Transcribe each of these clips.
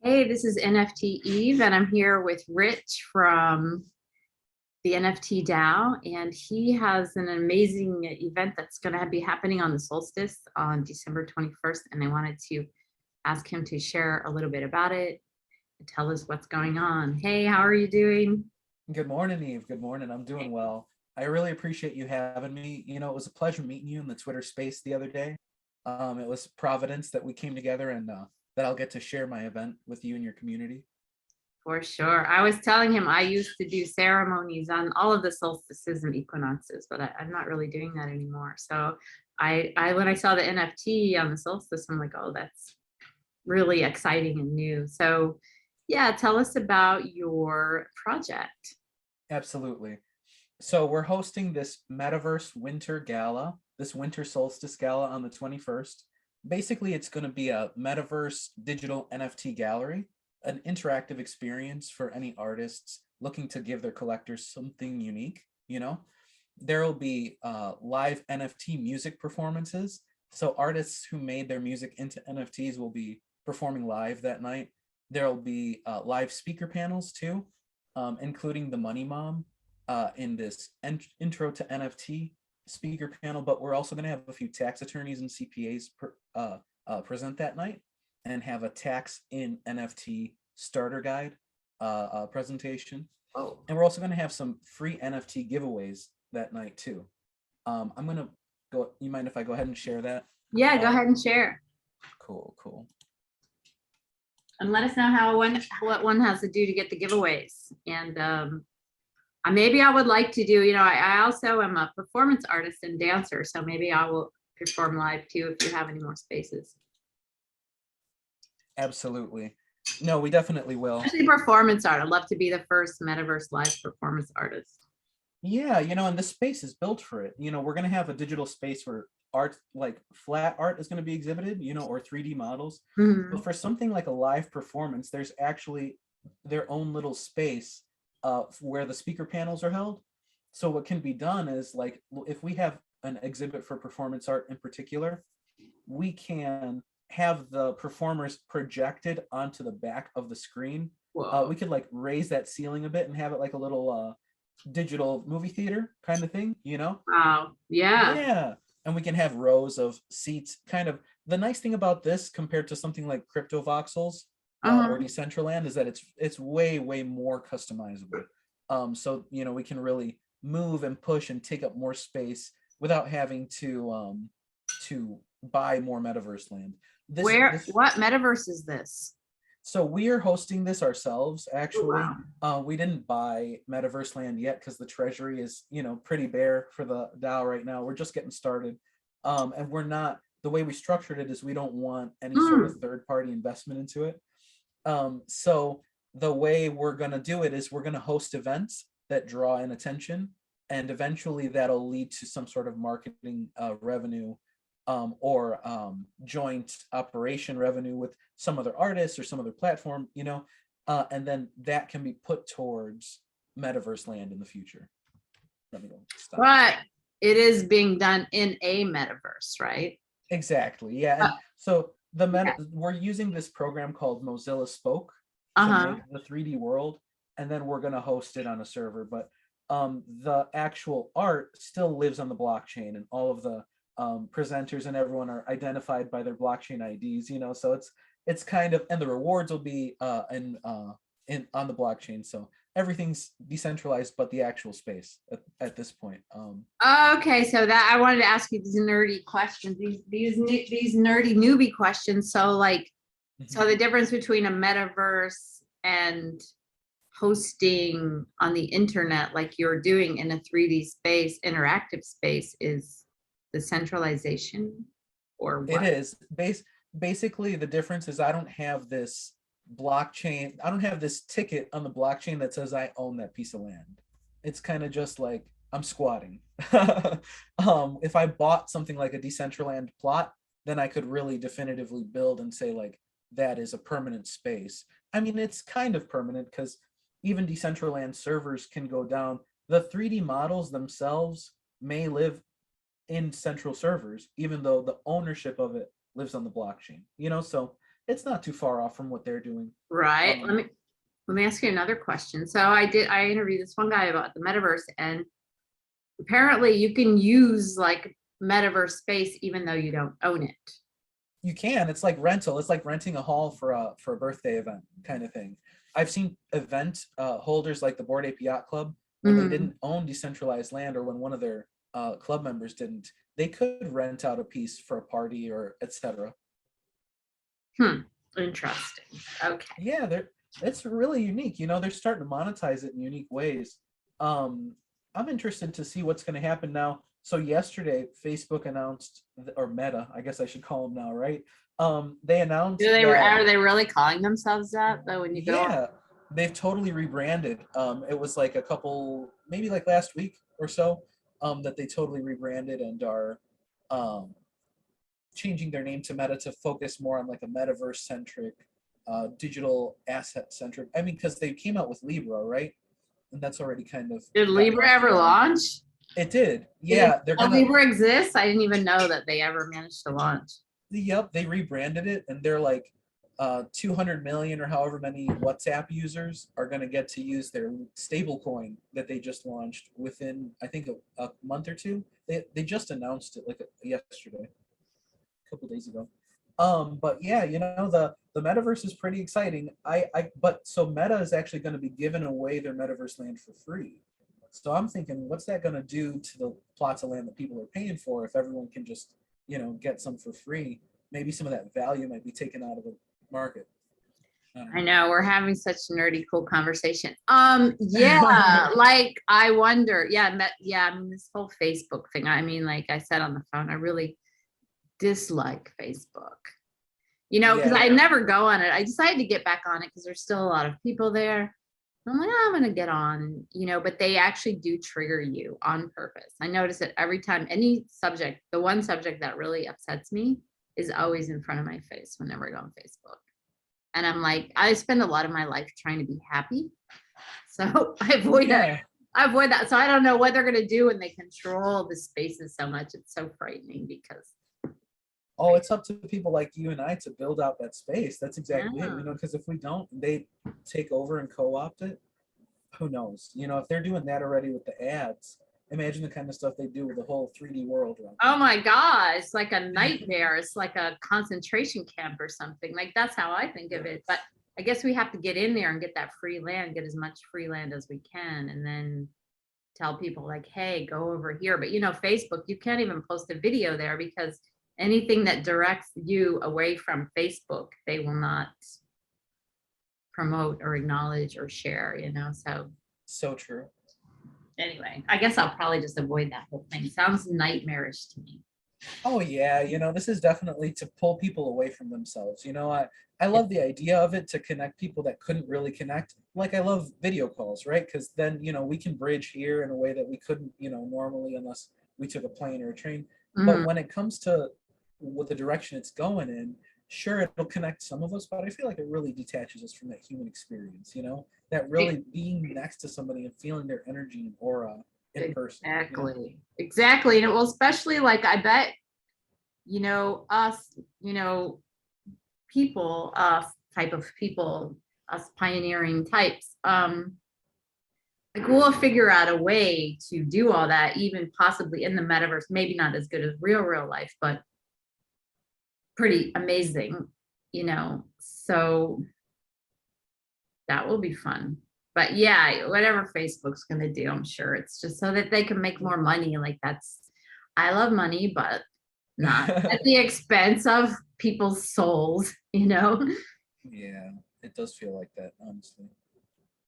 Hey, this is NFTeve, and I'm here with Rich from the NFT DAO, and he has an amazing event that's going to be happening on the solstice on December 21st, and I wanted to ask him to share a little bit about it and tell us what's going on. Hey, how are you doing? Good morning, Eve. Good morning. I'm doing well. I really appreciate you having me. It was a pleasure meeting you in the Twitter space the other day. It was Providence that we came together and that I'll get to share my event with you and your community. For sure. I was telling him I used to do ceremonies on all of the solstices and equinoxes, but I'm not really doing that anymore. So I when I saw the NFT on the solstice, I'm like, oh, that's really exciting and new. So yeah, tell us about your project. Absolutely. So we're hosting this Metaverse Winter Gala, this Winter Solstice Gala on the 21st. Basically, it's going to be a Metaverse digital NFT gallery, an interactive experience for any artists looking to give their collectors something unique. There will be live NFT music performances. So artists who made their music into NFTs will be performing live that night. There'll be live speaker panels too, including the Money Mom in this intro to NFT speaker panel. But we're also going to have a few tax attorneys and CPAs present that night and have a tax in NFT starter guide presentation. Oh, And we're also going to have some free NFT giveaways that night too. I'm going to go, you mind if I go ahead and share that? yeah, go ahead and share. Cool. And let us know what one has to do to get the giveaways. And maybe I would like to do, I also am a performance artist and dancer, so maybe I will perform live too if you have any more spaces. Absolutely. No, we definitely will. Especially performance art. I'd love to be the first metaverse live performance artist. Yeah, and this space is built for it. We're going to have a digital space where art, like flat art, is going to be exhibited, or 3D models. Mhm. But for something like a live performance, there's actually their own little space where the speaker panels are held. So what can be done is, like, if we have an exhibit for performance art in particular, we can have the performers projected onto the back of the screen. Whoa. We could like raise that ceiling a bit and have it like a little digital movie theater kind of thing, Wow. Yeah. Yeah. And we can have rows of seats. Kind of the nice thing about this compared to something like Crypto Voxels or Decentraland is that it's way more customizable. So we can really move and push and take up more space without having to buy more metaverse land. What metaverse is this? So we are hosting this ourselves, actually. Oh, wow. We didn't buy Metaverse Land yet because the treasury is, pretty bare for the DAO right now. We're just getting started. And we're not, the way we structured it is we don't want any sort of third-party investment into it. So the way we're going to do it is we're going to host events that draw in attention, and eventually that'll lead to some sort of marketing revenue or joint operation revenue with some other artists or some other platform, and then that can be put towards Metaverse Land in the future. Let me go stop. But it is being done in a metaverse, right? Exactly. Yeah. And so we're using this program called Mozilla Spoke to make the 3D world, and then we're going to host it on a server. But the actual art still lives on the blockchain, and all of the presenters and everyone are identified by their blockchain IDs, so it's kind of, and the rewards will be in on the blockchain. So everything's decentralized, but the actual space at this point. Okay, so that I wanted to ask you these nerdy questions, these nerdy newbie questions. So so the difference between a metaverse and hosting on the internet, like you're doing in a 3D space, interactive space, is the centralization, or what? It is basically the difference is I don't have this blockchain. I don't have this ticket on the blockchain that says I own that piece of land. It's kind of just like I'm squatting. If I bought something like a Decentraland plot, then I could really definitively build and say like that is a permanent space. I mean, it's kind of permanent because even Decentraland servers can go down. The 3D models themselves may live in central servers, even though the ownership of it lives on the blockchain, so it's not too far off from what they're doing. Right. Let me ask you another question. So I interviewed this one guy about the metaverse, and apparently you can use like metaverse space even though you don't own it. You can. It's like rental. It's like renting a hall for a birthday event kind of thing. I've seen event holders like the Bored Ape Yacht Club, when they didn't own decentralized land, or when one of their club members didn't, they could rent out a piece for a party or etc. Interesting. Okay. Yeah, it's really unique. You know, they're starting to monetize it in unique ways. I'm interested to see what's going to happen now. So yesterday, Facebook announced, or Meta, I guess I should call them now, right? They announced Are they really calling themselves that though? When you go, yeah, they've totally rebranded. It was like a couple, maybe like last week or so, that they totally rebranded and are changing their name to Meta to focus more on like a metaverse centric, digital asset centric. I mean, because they came out with Libra, right? And that's already kind of. did Libra ever launch? It did. Yeah, they're gonna. Libra exists. I didn't even know that they ever managed to launch. Yep, they rebranded it, and they're like 200 million or however many WhatsApp users are going to get to use their stable coin that they just launched within, I think, a month or two. They just announced it like yesterday, a couple days ago. But yeah, you know, the metaverse is pretty exciting. But so Meta is actually going to be giving away their metaverse land for free. So I'm thinking, what's that going to do to the plots of land that people are paying for if everyone can just, you know, get some for free? Maybe some of that value might be taken out of the market. I know, we're having such nerdy cool conversation. Yeah, like I wonder, I mean, this whole Facebook thing, I mean, like I said on the phone, I really dislike Facebook, you know, because I never go on it. I decided to get back on it because there's still a lot of people there. I'm like, oh, I'm gonna get on, you know, but they actually do trigger you on purpose. I notice it every time. Any subject, the one subject that really upsets me is always in front of my face whenever I go on Facebook. And I'm like, I spend a lot of my life trying to be happy. So I avoid that. I avoid that. So I don't know what they're gonna do when they control the spaces so much. It's so frightening because oh, it's up to people like you and I to build out that space. That's exactly it, you know, because if we don't, they take over and co-opt it. Who knows? You know, if they're doing that already with the ads, imagine the kind of stuff they do with the whole 3D world. Oh my God, it's like a nightmare. It's like a concentration camp or something. Like that's how I think of it. But I guess we have to get in there and get that free land, get as much free land as we can, and then tell people like, hey, go over here. But you know, Facebook, you can't even post a video there because anything that directs you away from Facebook, they will not promote or acknowledge or share, you know, so true. Anyway, I guess I'll probably just avoid that whole thing. Sounds nightmarish to me. Oh yeah, you know, this is definitely to pull people away from themselves. You know, I love the idea of it to connect people that couldn't really connect. Like I love video calls, right? Because then, you know, we can bridge here in a way that we couldn't, you know, normally unless we took a plane or a train. But when it comes to what the direction it's going in, sure, it'll connect some of us, but I feel like it really detaches us from that human experience, you know, that really being next to somebody and feeling their energy and aura in person. Exactly. You know? Exactly. And well, especially like I bet, you know, us, you know, people, type of people, us pioneering types, like we'll figure out a way to do all that, even possibly in the metaverse, maybe not as good as real life, but pretty amazing, you know, so that will be fun. But yeah, whatever Facebook's going to do, I'm sure it's just so that they can make more money. Like I love money, but not at the expense of people's souls, you know? Yeah, it does feel like that, honestly.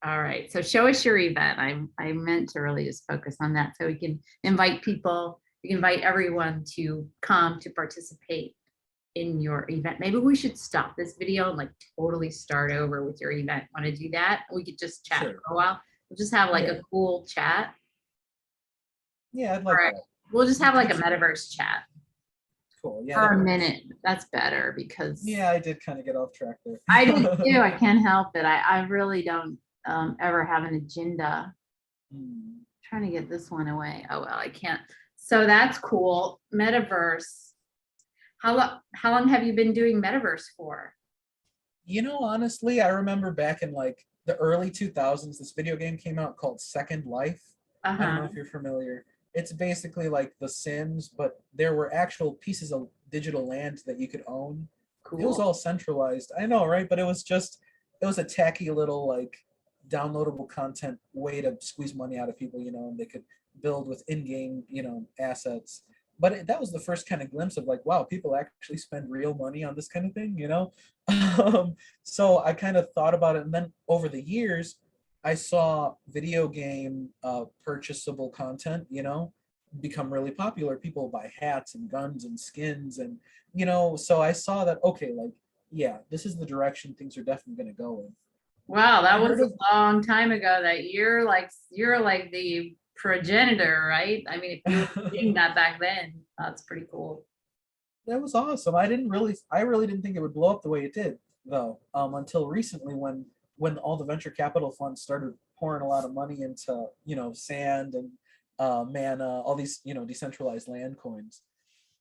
All right, so show us your event. I meant to really just focus on that so we can invite people, we can invite everyone to come to participate in your event. Maybe we should stop this video and like totally start over with your event. Want to do that? We could just chat for a while. We'll just have like a cool chat. Yeah, I'd like that. We'll just have like a metaverse chat. Cool. Yeah. For a minute. That's better because yeah, I did kind of get off track there. I did too. I can't help it. I really don't ever have an agenda. Trying to get this one away. Oh well, I can't. So that's cool. Metaverse. How long have you been doing metaverse for? Honestly, I remember back in like the early 2000s, this video game came out called Second Life. I don't know Uh-huh. if you're familiar. It's basically like The Sims, but there were actual pieces of digital land that you could own. It was Cool. all centralized. I know, right? But it was a tacky little like downloadable content way to squeeze money out of people, and they could build with in-game, assets. But that was the first kind of glimpse of like, wow, people actually spend real money on this kind of thing. So I kind of thought about it, and then over the years, I saw video game purchasable content, become really popular. People buy hats and guns and skins, and so I saw that, okay, like, yeah, this is the direction things are definitely going to go in. Wow, I that heard was a of long time ago that you're like the progenitor, right? I mean, if you were seeing that back then, that's pretty cool. that was awesome. I really didn't think it would blow up the way it did, though, until recently when all the venture capital funds started pouring a lot of money into sand and mana, all these decentralized land coins.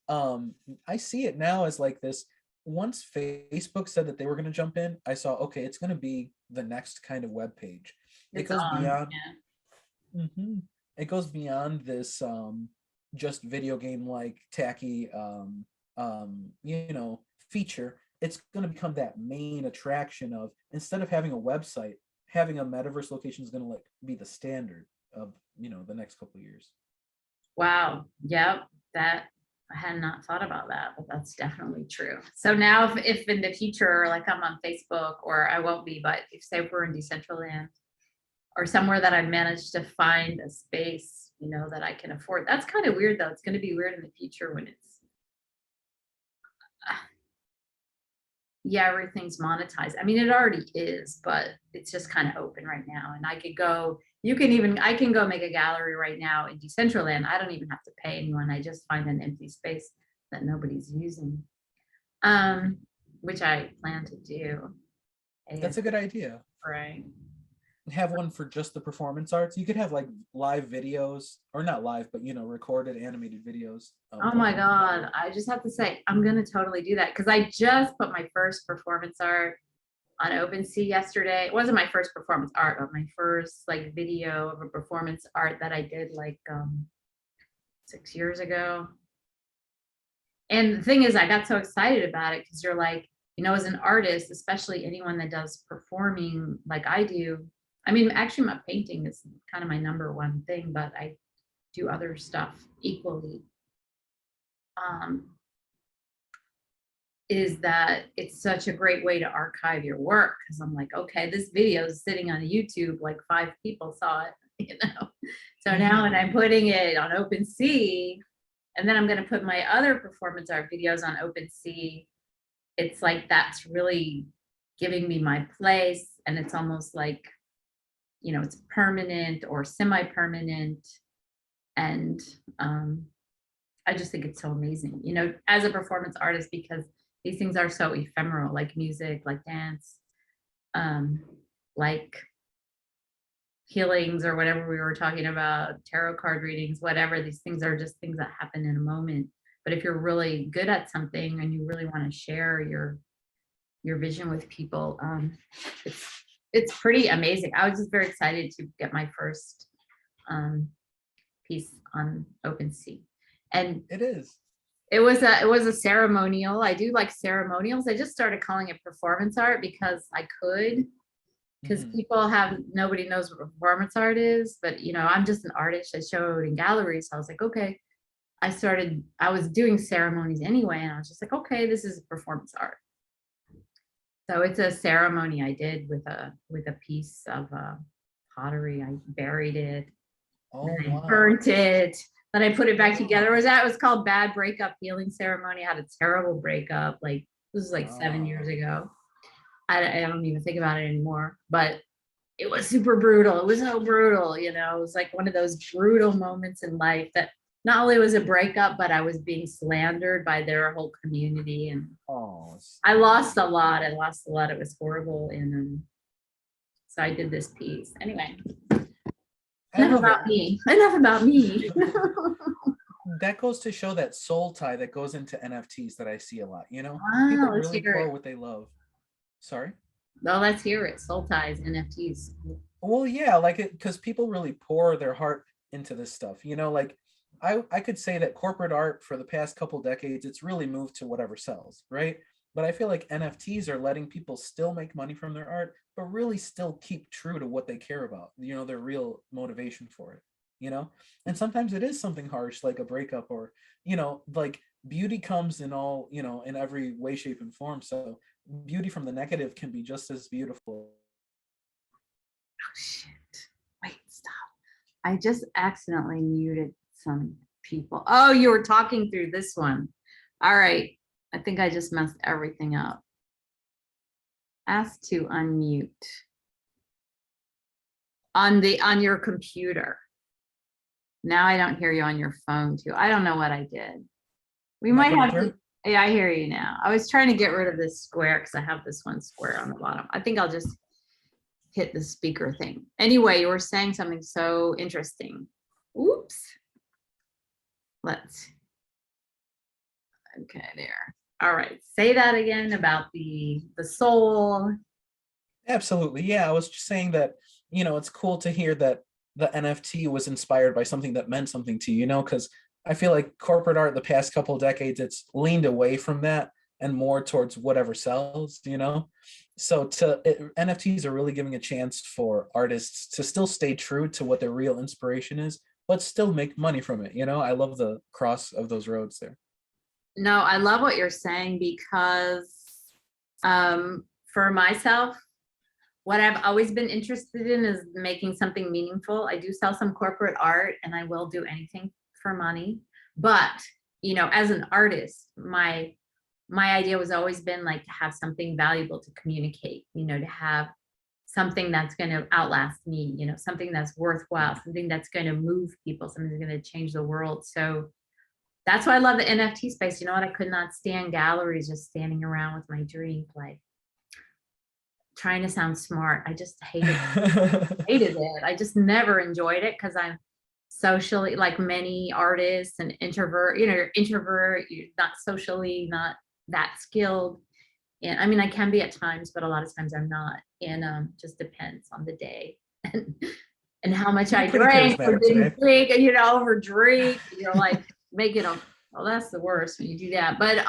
I see it now as like this. Once Facebook said that they were going to jump in, I saw, okay, it's going to be the next kind of web page. It It's goes on. beyond. Mhm. It goes beyond this just video game like tacky feature. It's going to become that main attraction of, instead of having a website, having a metaverse location is going to like be the standard of the next couple of years. Wow. Yep. That I had not thought about that, but that's definitely true. So now if in the future, like I'm on Facebook, or I won't be, but if say we're in Decentraland or somewhere that I managed to find a space, that I can afford. That's kind of weird though. It's going to be weird in the future when it's, yeah, everything's monetized. I mean, it already is, but it's just kind of open right now. And I can go make a gallery right now in Decentraland. I don't even have to pay anyone. I just find an empty space that nobody's using, um, which I plan to do. That's a good idea. Right. Have one for just the performance arts. You could have like live videos, or not live, but recorded animated videos. Oh my God. I just have to say, I'm going to totally do that because I just put my first performance art on OpenSea yesterday. It wasn't my first performance art, but my first like video of a performance art that I did like 6 years ago. And the thing is, I got so excited about it because you're like, as an artist, especially anyone that does performing like I do. I mean, actually, my painting is kind of my number one thing, but I do other stuff equally. Is that it's such a great way to archive your work, because I'm like, okay, this video is sitting on YouTube, like 5 people saw it, So now when I'm putting it on OpenSea, and then I'm going to put my other performance art videos on OpenSea, it's like that's really giving me my place, and it's almost like, it's permanent or semi-permanent, and I just think it's so amazing, as a performance artist, because these things are so ephemeral, like music, like dance, like healings or whatever we were talking about, tarot card readings, whatever. These things are just things that happen in a moment. But if you're really good at something and you really want to share your vision with people, it's pretty amazing. I was just very excited to get my first piece on OpenSea, and It is. it was a ceremonial. I do like ceremonials. I just started calling it performance art because I could, because nobody knows what performance art is, but I'm just an artist. I showed in galleries. So I was like, okay. I was doing ceremonies anyway, and I was just like, okay, this is performance art. So it's a ceremony I did with a piece of pottery. I buried it, Oh, then I wow. burnt it, then I put it back together. It was called Bad Breakup Healing Ceremony. I had a terrible breakup. Like, this was like 7 years ago. I don't even think about it anymore, but it was super brutal. It was so brutal, it was like one of those brutal moments in life that not only was a breakup, but I was being slandered by their whole community. And I lost a lot. It was horrible. And so I did this piece. Anyway, enough about me. That goes to show that soul tie that goes into NFTs that I see a lot. People Let's really hear pour it. what they love. Sorry. Oh, let's hear it. Soul ties, NFTs. Well, yeah, like it, because people really pour their heart into this stuff. You know, like I could say that corporate art for the past couple decades, it's really moved to whatever sells, right? But I feel like NFTs are letting people still make money from their art, but really still keep true to what they care about, you know, their real motivation for it, you know? And sometimes it is something harsh, like a breakup, or, you know, like beauty comes in all, you know, in every way, shape, and form. So beauty from the negative can be just as beautiful. Oh, shit. Wait, stop. I just accidentally muted some people. Oh, you were talking through this one. All right. I think I just messed everything up. Ask to unmute on your computer. Now I don't hear you on your phone too. I don't know what I did. We Am I might coming have through? to, yeah, I hear you now. I was trying to get rid of this square because I have this one square on the bottom. I think I'll just hit the speaker thing. Anyway, you were saying something so interesting. Oops. Let's, okay, there. All right, say that again about the soul. Absolutely. Yeah, I was just saying that, you know, it's cool to hear that the NFT was inspired by something that meant something to you, you know, because I feel like corporate art the past couple of decades, it's leaned away from that and more towards whatever sells, you know. So NFTs are really giving a chance for artists to still stay true to what their real inspiration is, but still make money from it, you know. I love the cross of those roads there. No, I love what you're saying because for myself, what I've always been interested in is making something meaningful. I do sell some corporate art and I will do anything for money. But, you know, as an artist, my idea was always been like to have something valuable to communicate, you know, to have something that's going to outlast me, you know, something that's worthwhile, something that's going to move people, something that's going to change the world. So that's why I love the NFT space. You know what? I could not stand galleries just standing around with my drink, like trying to sound smart. I just hated it. I just never enjoyed it because I'm socially, like many artists, and introvert, you know, you're introvert, you're not socially, not that skilled. And I mean, I can be at times, but a lot of times I'm not. And just depends on the day and how much I You're pretty drank or charismatic didn't today. drink, and you know, over drink, you're like making them, well, that's the worst when you do that. But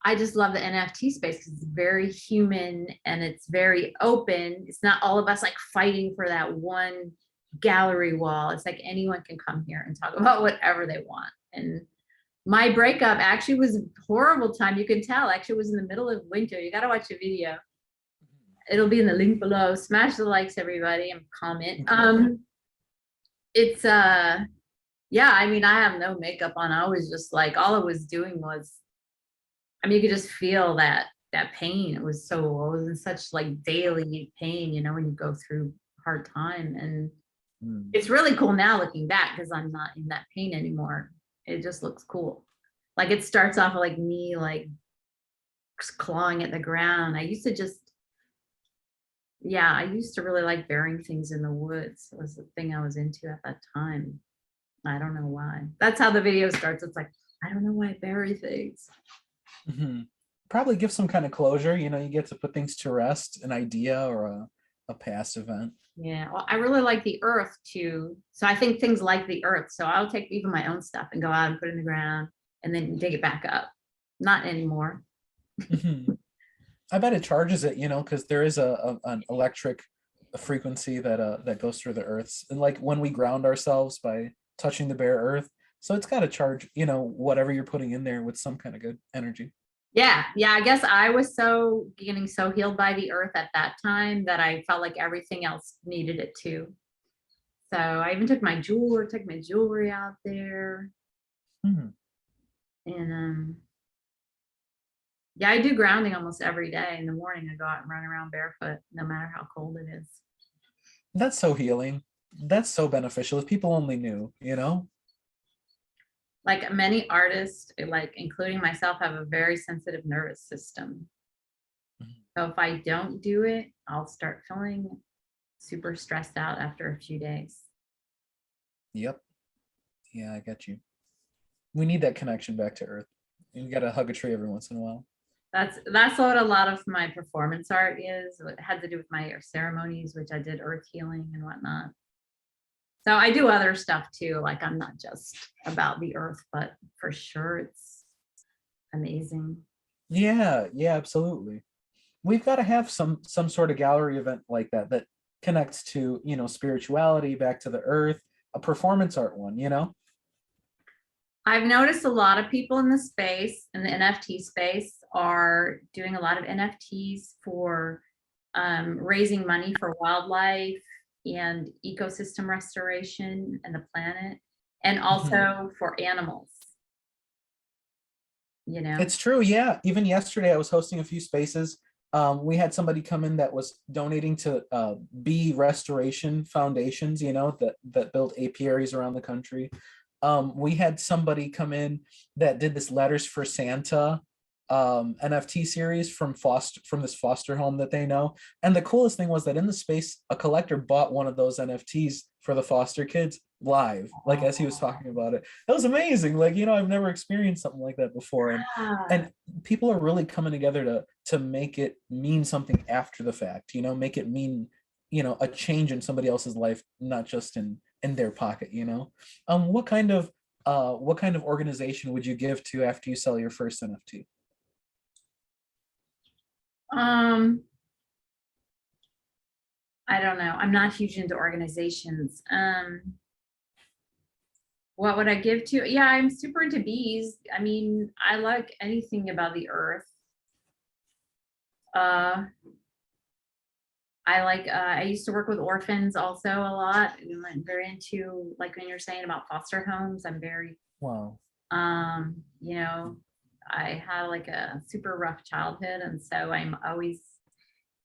I just love the NFT space because it's very human and it's very open. It's not all of us like fighting for that one gallery wall. It's like anyone can come here and talk about whatever they want. And my breakup actually was a horrible time. You can tell actually it was in the middle of winter. You got to watch the video. It'll be in the link below. Smash the likes, everybody, and comment. It's yeah, I mean, I have no makeup on. I was just like, all I was doing was, I mean, you could just feel that pain. It was so, I was in such like daily pain, you know, when you go through hard time. And it's really cool now looking back because I'm not in that pain anymore. It just looks cool. Like it starts off like me like clawing at the ground. I used to just, yeah, I used to really like burying things in the woods. It was the thing I was into at that time. I don't know why. That's how the video starts. It's like, I don't know why I bury things. Probably give some kind of closure, you know, you get to put things to rest, an idea or a past event. Yeah, well, I really like the earth too. So I think things like the earth. So I'll take even my own stuff and go out and put it in the ground and then dig it back up. Not anymore. I bet it charges it, you know, because there is an electric frequency that goes through the earth, and like when we ground ourselves by touching the bare earth, so it's got to charge, you know, whatever you're putting in there with some kind of good energy. Yeah, yeah. I guess I was so getting so healed by the earth at that time that I felt like everything else needed it too. So I even took my jewelry out there. Hmm. And yeah, I do grounding almost every day. In the morning, I go out and run around barefoot, no matter how cold it is. That's so healing. That's so beneficial. If people only knew, you know. Like many artists, like including myself, have a very sensitive nervous system. So if I don't do it, I'll start feeling super stressed out after a few days. Yep. Yeah, I get you. We need that connection back to earth. You got to hug a tree every once in a while. That's what a lot of my performance art is. It had to do with my ceremonies, which I did earth healing and whatnot. So I do other stuff too. Like I'm not just about the earth, but for sure it's amazing. Yeah, yeah, absolutely. We've got to have some sort of gallery event like that that connects to, you know, spirituality, back to the earth, a performance art one, you know? I've noticed a lot of people in the space, in the NFT space, are doing a lot of NFTs for raising money for wildlife and ecosystem restoration and the planet, and also for animals. You know, It's true. Yeah. Even yesterday, I was hosting a few spaces. We had somebody come in that was donating to bee restoration foundations, you know, that build apiaries around the country. We had somebody come in that did this Letters for Santa NFT series from this foster home that they know. And the coolest thing was that in the space, a collector bought one of those NFTs for the foster kids live, like as he was talking about it. That was amazing. Like, you know, I've never experienced something like that before. And people are really coming together to make it mean something after the fact, you know, make it mean, you know, a change in somebody else's life, not just in their pocket, you know. What kind of organization would you give to after you sell your first NFT? I don't know. I'm not huge into organizations. What would I give to? Yeah, I'm super into bees. I mean, I like anything about the earth. I used to work with orphans also a lot. I'm very into, like when you're saying about foster homes, I'm very, Wow. you know, I had like a super rough childhood. And so I'm always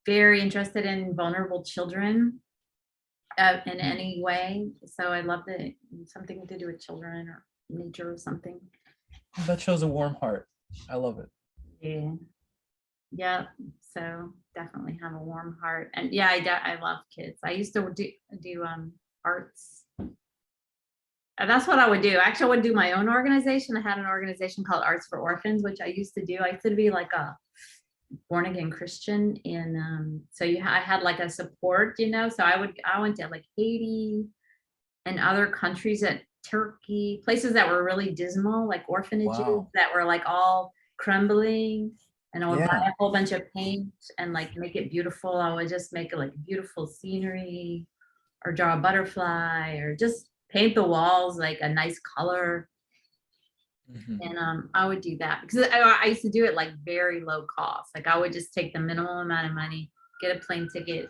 very interested in vulnerable children in any way. So I love that, something to do with children or nature or something. That shows a warm heart. I love it. Yeah. Yeah. So definitely have a warm heart. And yeah, I love kids. I used to do arts. That's what I would do. Actually, I would do my own organization. I had an organization called Arts for Orphans, which I used to do. I used to be like a born again Christian, and so I had like a support, you know. So I went to like Haiti and other countries, at Turkey, places that were really dismal, like orphanages Wow. that were like all crumbling. And I would buy Yeah. a whole bunch of paint and like make it beautiful. I would just make it like beautiful scenery, or draw a butterfly, or just paint the walls like a nice color. Mhm. And I would do that because I used to do it like very low cost. Like I would just take the minimal amount of money, get a plane ticket.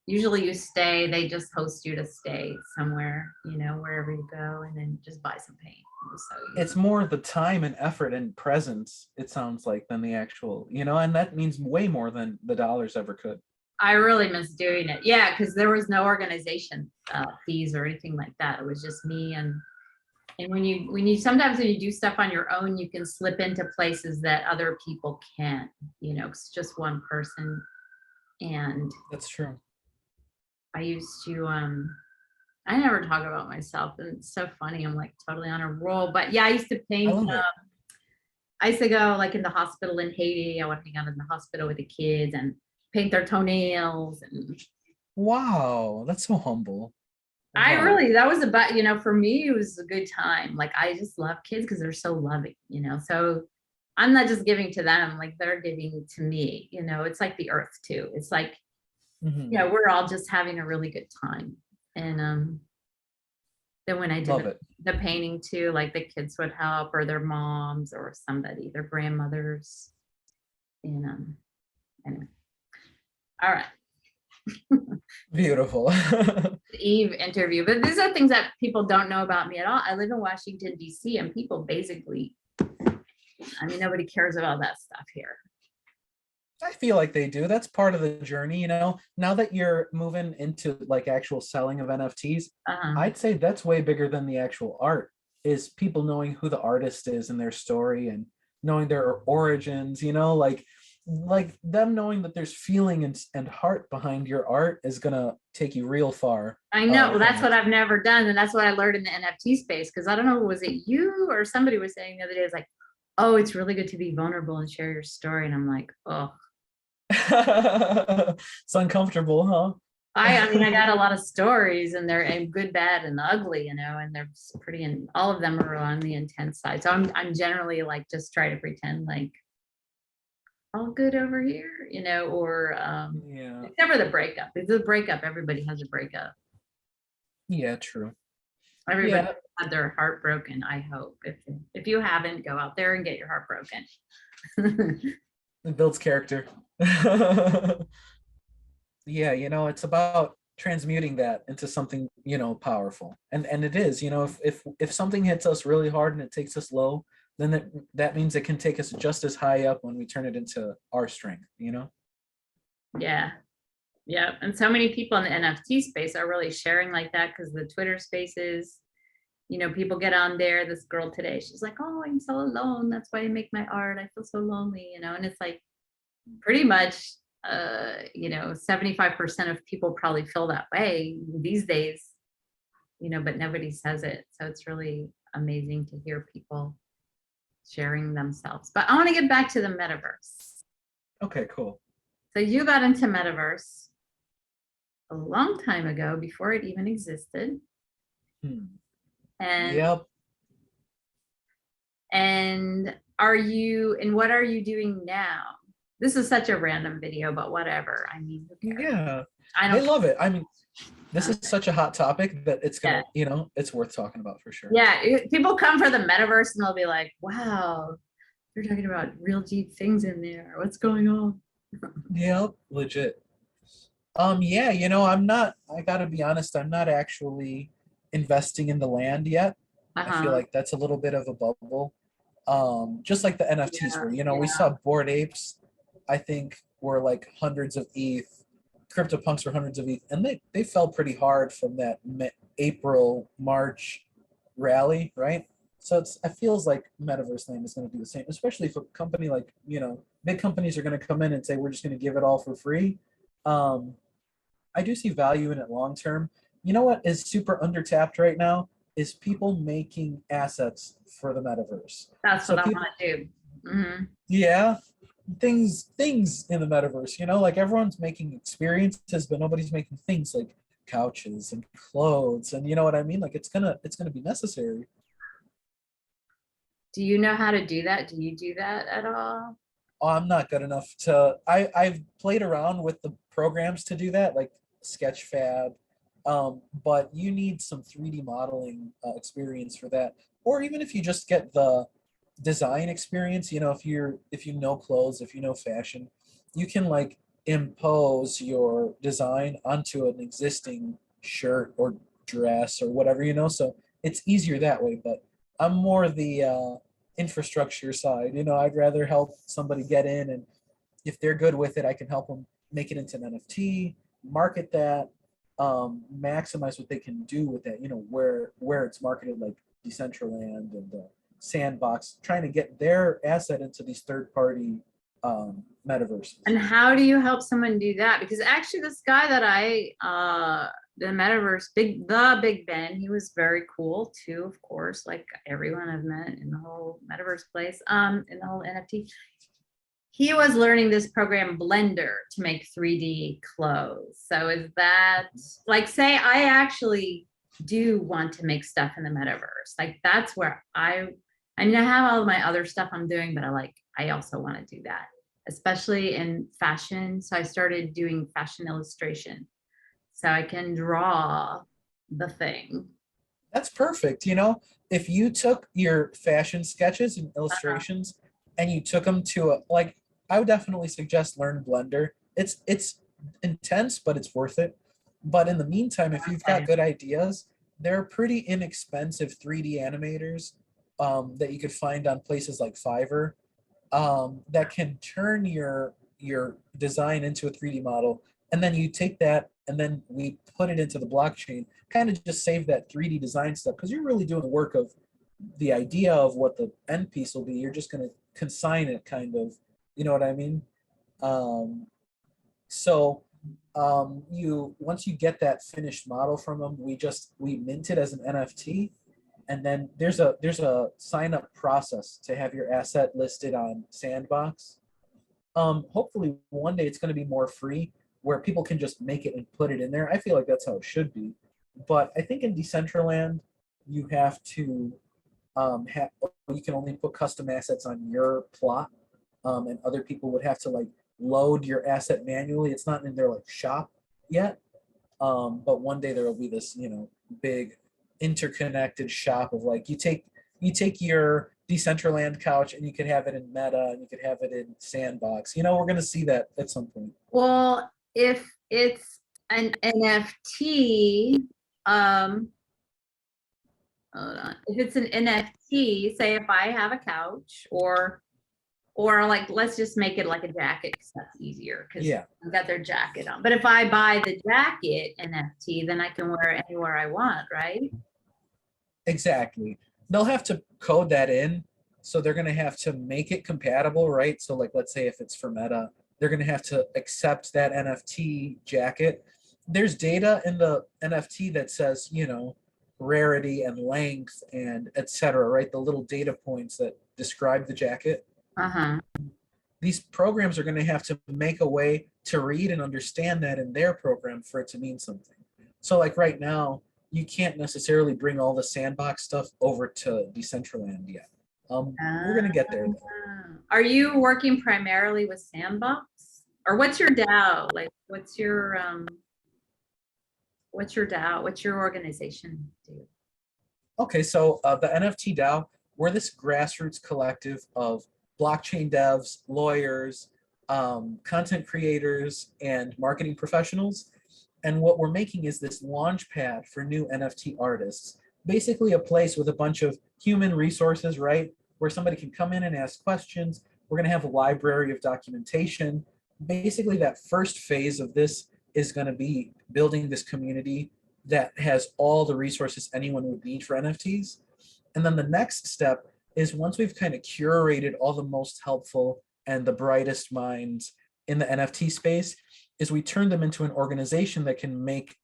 Usually you stay, they just host you to stay somewhere, you know, wherever you go, and then just buy some paint. It was so easy. It's more the time and effort and presence, it sounds like, than the actual, you know, and that means way more than the dollars ever could. I really miss doing it. Yeah, because there was no organization fees or anything like that. It was just me, and when you sometimes when you do stuff on your own, you can slip into places that other people can't, you know, 'cause it's just one person. And That's true. I used to I never talk about myself, and it's so funny. I'm like totally on a roll. But yeah, I used to I paint. love it. I used to go like in the hospital in Haiti. I would hang out in the hospital with the kids and paint their toenails. And Wow, that's so humble. I Wow. really, that was about, you know, for me, it was a good time. Like I just love kids because they're so loving, you know. So I'm not just giving to them, like they're giving to me, you know. It's like the earth too. It's like, you Mhm. know, we're all just having a really good time. And then when I did Love it. the painting too, like the kids would help, or their moms or somebody, their grandmothers. And anyway, all right. Beautiful. Eve interview, but these are things that people don't know about me at all. I live in Washington, D.C., and people basically, I mean, nobody cares about that stuff here. I feel like they do. That's part of the journey, you know. Now that you're moving into like actual selling of NFTs, Uh-huh. I'd say that's way bigger than the actual art, is people knowing who the artist is and their story and knowing their origins, you know, like them knowing that there's feeling and heart behind your art is gonna take you real far. I know. Well, From that's what it. I've never done. And that's what I learned in the NFT space. Cause I don't know, was it you or somebody was saying the other day, it's like, oh, it's really good to be vulnerable and share your story. And I'm like, oh, It's uncomfortable, huh? I mean, I got a lot of stories and they're and good, bad, and ugly, you know, and they're pretty, and all of them are on the intense side. So I'm generally like, just try to pretend like all good over here, you know, or Yeah. except for the breakup. It's a breakup. Everybody has a breakup. Yeah, true. Everybody Yeah, had their heart broken, I hope. If you haven't, go out there and get your heart broken. it builds character. Yeah, it's about transmuting that into something, powerful. And it is, if something hits us really hard and it takes us low, then that means it can take us just as high up when we turn it into our strength. Yeah. Yeah. And so many people in the NFT space are really sharing like that because the Twitter spaces, you know, people get on there. This girl today, she's like, oh, I'm so alone. That's why I make my art. I feel so lonely, you know, and it's like pretty much, you know, 75% of people probably feel that way these days, you know, but nobody says it. So it's really amazing to hear people sharing themselves. But I want to get back to the metaverse. Okay, cool. So you got into metaverse a long time ago before it even existed. Hmm. And Yep. and what are you doing now? This is such a random video, but whatever. I mean, who cares? Yeah. I They don't love it. I mean, this uh, is such a hot topic that it's yeah. gonna, it's worth talking about for sure. Yeah, people come for the metaverse and they'll be like, wow, they're talking about real deep things in there. What's going on? Yep, legit. Yeah, I gotta be honest, I'm not actually investing in the land yet. I feel Uh-huh. like that's a little bit of a bubble. Just like the NFTs Yeah, were, we yeah. saw Bored Apes, I think were like hundreds of ETH, CryptoPunks were hundreds of ETH, and they fell pretty hard from that April, March rally, right? So it feels like Metaverse Land is going to do the same, especially if a company like, big companies are going to come in and say, we're just going to give it all for free. Um, I do see value in it long term. You know what is super undertapped right now is people making assets for the metaverse. That's So what I people, want to do. Hmm. yeah, things in the metaverse. Like everyone's making experiences, but nobody's making things like couches and clothes, and you know what I mean. Like it's gonna be necessary. Do you know how to do that? Do you do that at all? Oh, I'm not good enough to. I've played around with the programs to do that, like Sketchfab, but you need some 3D modeling experience for that. Or even if you just get the design experience, if you know clothes, if you know fashion, you can like impose your design onto an existing shirt or dress or whatever, so it's easier that way. But I'm more the infrastructure side. I'd rather help somebody get in, and if they're good with it, I can help them make it into an NFT, market that, maximize what they can do with that. Where it's marketed, like Decentraland and Sandbox, trying to get their asset into these third-party metaverses. And how do you help someone do that? Because actually this guy that the metaverse, the Big Ben, he was very cool too, of course, like everyone I've met in the whole metaverse place, in the whole NFT. He was learning this program Blender to make 3D clothes. So is that like, say I actually do want to make stuff in the metaverse. Like that's where I mean, I have all of my other stuff I'm doing, but I also want to do that, especially in fashion. So I started doing fashion illustration. So I can draw the thing. That's perfect. If you took your fashion sketches and Uh-huh. illustrations and you took them to like, I would definitely suggest learn Blender. It's intense, but it's worth it. But in the meantime, if you've got Okay. good ideas, there are pretty inexpensive 3D animators that you could find on places like Fiverr, that can turn your design into a 3D model, and then you take that and then we put it into the blockchain, kind of just save that 3D design stuff, because you're really doing the work of the idea of what the end piece will be. You're just going to consign it, kind of, you know what I mean? um, so you once you get that finished model from them, we mint it as an NFT, And then there's a sign up process to have your asset listed on Sandbox. Hopefully one day it's going to be more free where people can just make it and put it in there. I feel like that's how it should be. But I think in Decentraland, you have to you can only put custom assets on your plot, and other people would have to like load your asset manually. It's not in their like shop yet, but one day there will be this, big interconnected shop of like you take your Decentraland couch and you could have it in Meta and you could have it in Sandbox. We're gonna see that at some point. Well, if it's an NFT, hold on. If it's an NFT, say if I have a couch or like, let's just make it like a jacket because that's easier because Yeah. I've got their jacket on. But if I buy the jacket NFT, then I can wear it anywhere I want, right? Exactly. They'll have to code that in. So they're going to have to make it compatible, right? So like, let's say if it's for Meta, they're going to have to accept that NFT jacket. There's data in the NFT that says, rarity and length and etc., right? The little data points that describe the jacket. Uh-huh. These programs are going to have to make a way to read and understand that in their program for it to mean something. So like right now, you can't necessarily bring all the Sandbox stuff over to Decentraland yet. We're going to get there though. Are you working primarily with Sandbox? Or what's your DAO? Like what's your DAO? What's your organization do? Okay, so the NFTDAO, we're this grassroots collective of blockchain devs, lawyers, content creators, and marketing professionals. And what we're making is this launch pad for new NFT artists, basically a place with a bunch of human resources, right? Where somebody can come in and ask questions. We're going to have a library of documentation. Basically, that first phase of this is going to be building this community that has all the resources anyone would need for NFTs. And then the next step is once we've kind of curated all the most helpful and the brightest minds in the NFT space, is we turn them into an organization that can make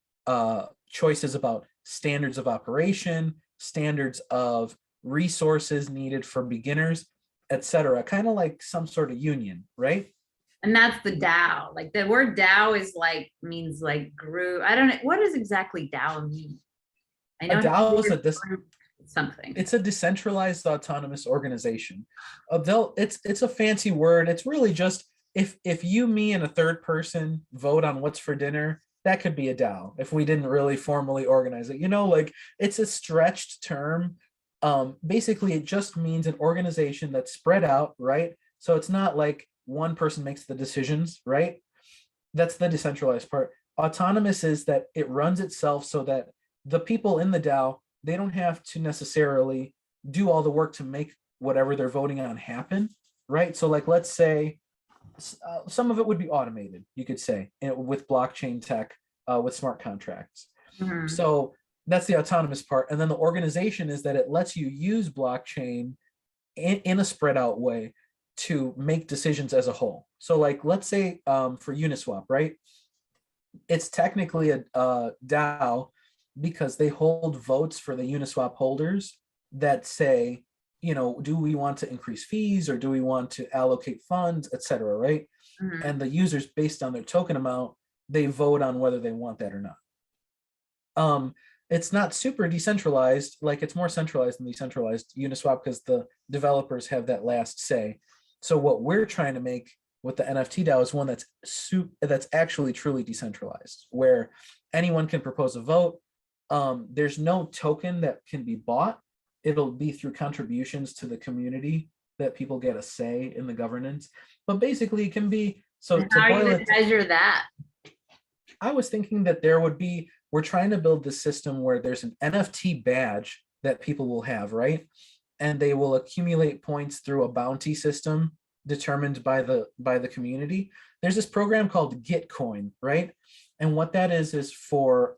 choices about standards of operation, standards of resources needed for beginners, etc. Kind of like some sort of union, right? And that's the DAO. Like the word DAO is like means like group. I don't know what does exactly DAO mean. I know a DAO is something. It's a decentralized autonomous organization. It's a fancy word. It's really just if you, me, and a third person vote on what's for dinner, that could be a DAO if we didn't really formally organize it. Like it's a stretched term. Basically, it just means an organization that's spread out, right? So it's not like one person makes the decisions, right? That's the decentralized part. Autonomous is that it runs itself so that the people in the DAO, they don't have to necessarily do all the work to make whatever they're voting on happen, right? So like, let's say some of it would be automated, you could say, with blockchain tech, with smart contracts. Mm-hmm. So that's the autonomous part. And then the organization is that it lets you use blockchain in a spread out way to make decisions as a whole. So like, let's say for Uniswap, right? It's technically a DAO because they hold votes for the Uniswap holders that say, do we want to increase fees or do we want to allocate funds, et cetera, right? Mm-hmm. And the users, based on their token amount, they vote on whether they want that or not. It's not super decentralized, like it's more centralized than decentralized Uniswap because the developers have that last say. So what we're trying to make with the NFT DAO is one that's actually truly decentralized, where anyone can propose a vote. There's no token that can be bought. It'll be through contributions to the community that people get a say in the governance. But basically it can be, so to how are you going to measure that? I was thinking that we're trying to build this system where there's an NFT badge that people will have, right? And they will accumulate points through a bounty system determined by the community. There's this program called Gitcoin, right? And what that is for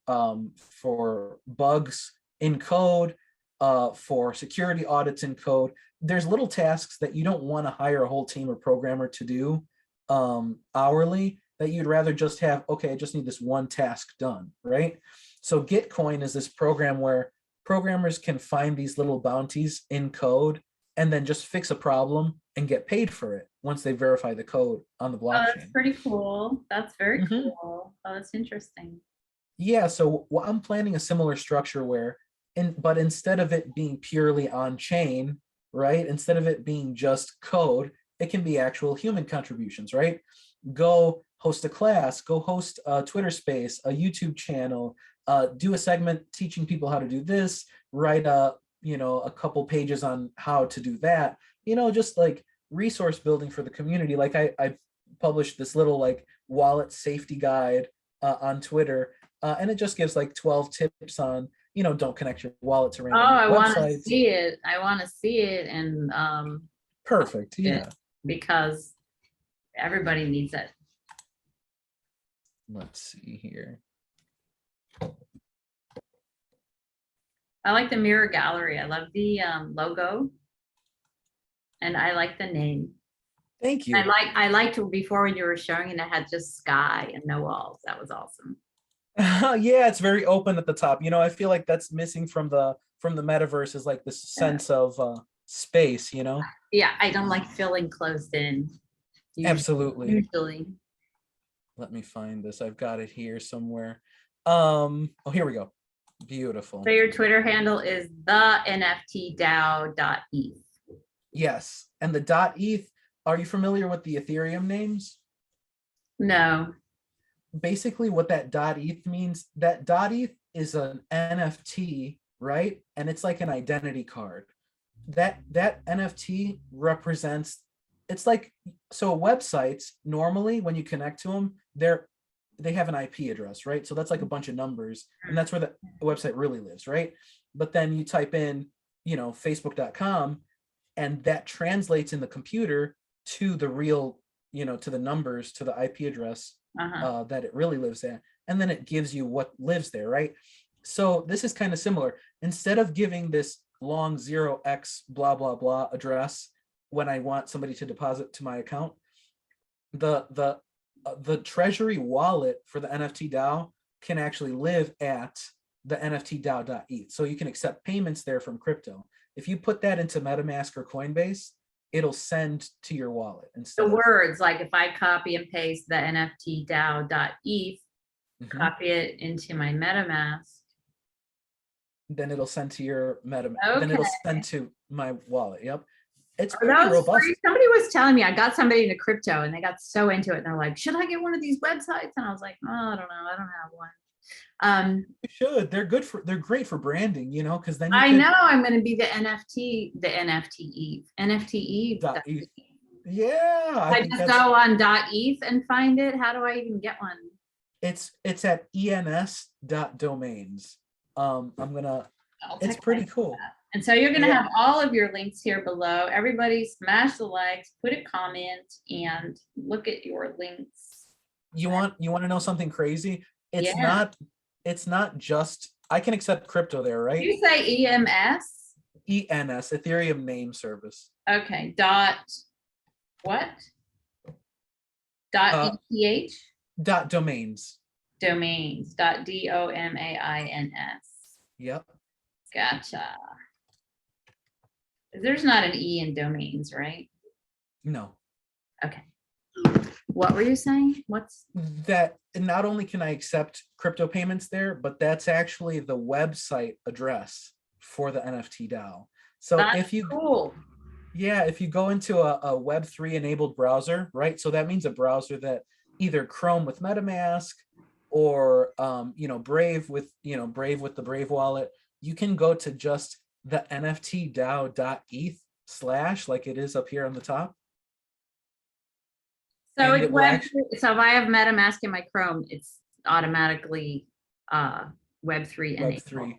bugs in code, for security audits in code. There's little tasks that you don't want to hire a whole team of programmer to do hourly, that you'd rather just have, okay, I just need this one task done, right? So Gitcoin is this program where programmers can find these little bounties in code and then just fix a problem and get paid for it once they verify the code on the Oh, that's blockchain. pretty cool. That's very Mhm. cool. Oh, that's interesting. Yeah, so I'm planning a similar structure where, but instead of it being purely on chain, right? Instead of it being just code, it can be actual human contributions, right? Go host a class, go host a Twitter space, a YouTube channel, do a segment teaching people how to do this, write a couple pages on how to do that, just like resource building for the community. Like I published this little like wallet safety guide on Twitter, and it just gives like 12 tips on, don't connect your wallet to Oh, random I want to websites. see it. I want to see it, and Perfect. Yeah. because everybody needs it. Let's see here. I like the Mirror Gallery. I love the logo, and I like the name. Thank you. I liked before when you were showing it had just sky and no walls. That was awesome. Yeah, it's very open at the top. I feel like that's missing from the metaverse, is like this sense of space. Yeah, I don't like feeling closed in. Absolutely. Usually. Let me find this. I've got it here somewhere. Oh, here we go. Beautiful. So your Twitter handle is theNFTDAO.ETH. Yes, and the .eth. Are you familiar with the Ethereum names? No. Basically, what that .eth means, that .eth is an NFT, right? And it's like an identity card. That NFT represents, it's like, so websites normally when you connect to them, they have an IP address, right? So that's like a bunch of numbers, and that's where the website really lives, right? But then you type in, facebook.com, and that translates in the computer to the real, to the numbers, to the IP address that it really lives at. And then it gives you what lives there, right? So this is kind of similar. Instead of giving this long 0x blah, blah, blah address when I want somebody to deposit to my account, the treasury wallet for the NFT DAO can actually live at the NFTDAO.ETH. So you can accept payments there from crypto. If you put that into MetaMask or Coinbase, it'll send to your wallet instead. The words, like if I copy and paste the NFTDAO.ETH, copy it into my MetaMask, then it'll send to your MetaMask. Okay. Then it'll send to my wallet. Yep. It's Are pretty those robust. free? Somebody was telling me, I got somebody into crypto and they got so into it. And they're like, should I get one of these websites? And I was like, oh, I don't know. I don't have one. You should. They're great for branding, because then I know I'm going to be the NFTeve. Yeah. I just go on .eth and find it. How do I even get one? It's at ens.domains. It's pretty cool. And so you're going to have all of your links here below. Everybody smash the likes, put a comment, and look at your links. You want to know something crazy? It's not just, I can accept crypto there, right? You say EMS? ENS, Ethereum Name Service. Okay. Dot what? Dot ETH? Dot domains. Domains. Dot DOMAINS. Yep. Gotcha. There's not an E in domains, right? No. Okay. What were you saying? What's that? Not only can I accept crypto payments there, but that's actually the website address for the NFT DAO. So if you go into a Web3 enabled browser, right? So that means a browser that either Chrome with MetaMask or Brave with the Brave wallet, you can go to just the NFTDAO.ETH / like it is up here on the top. So if I have MetaMask in my Chrome, it's automatically Web3 enabled. Web3. Okay.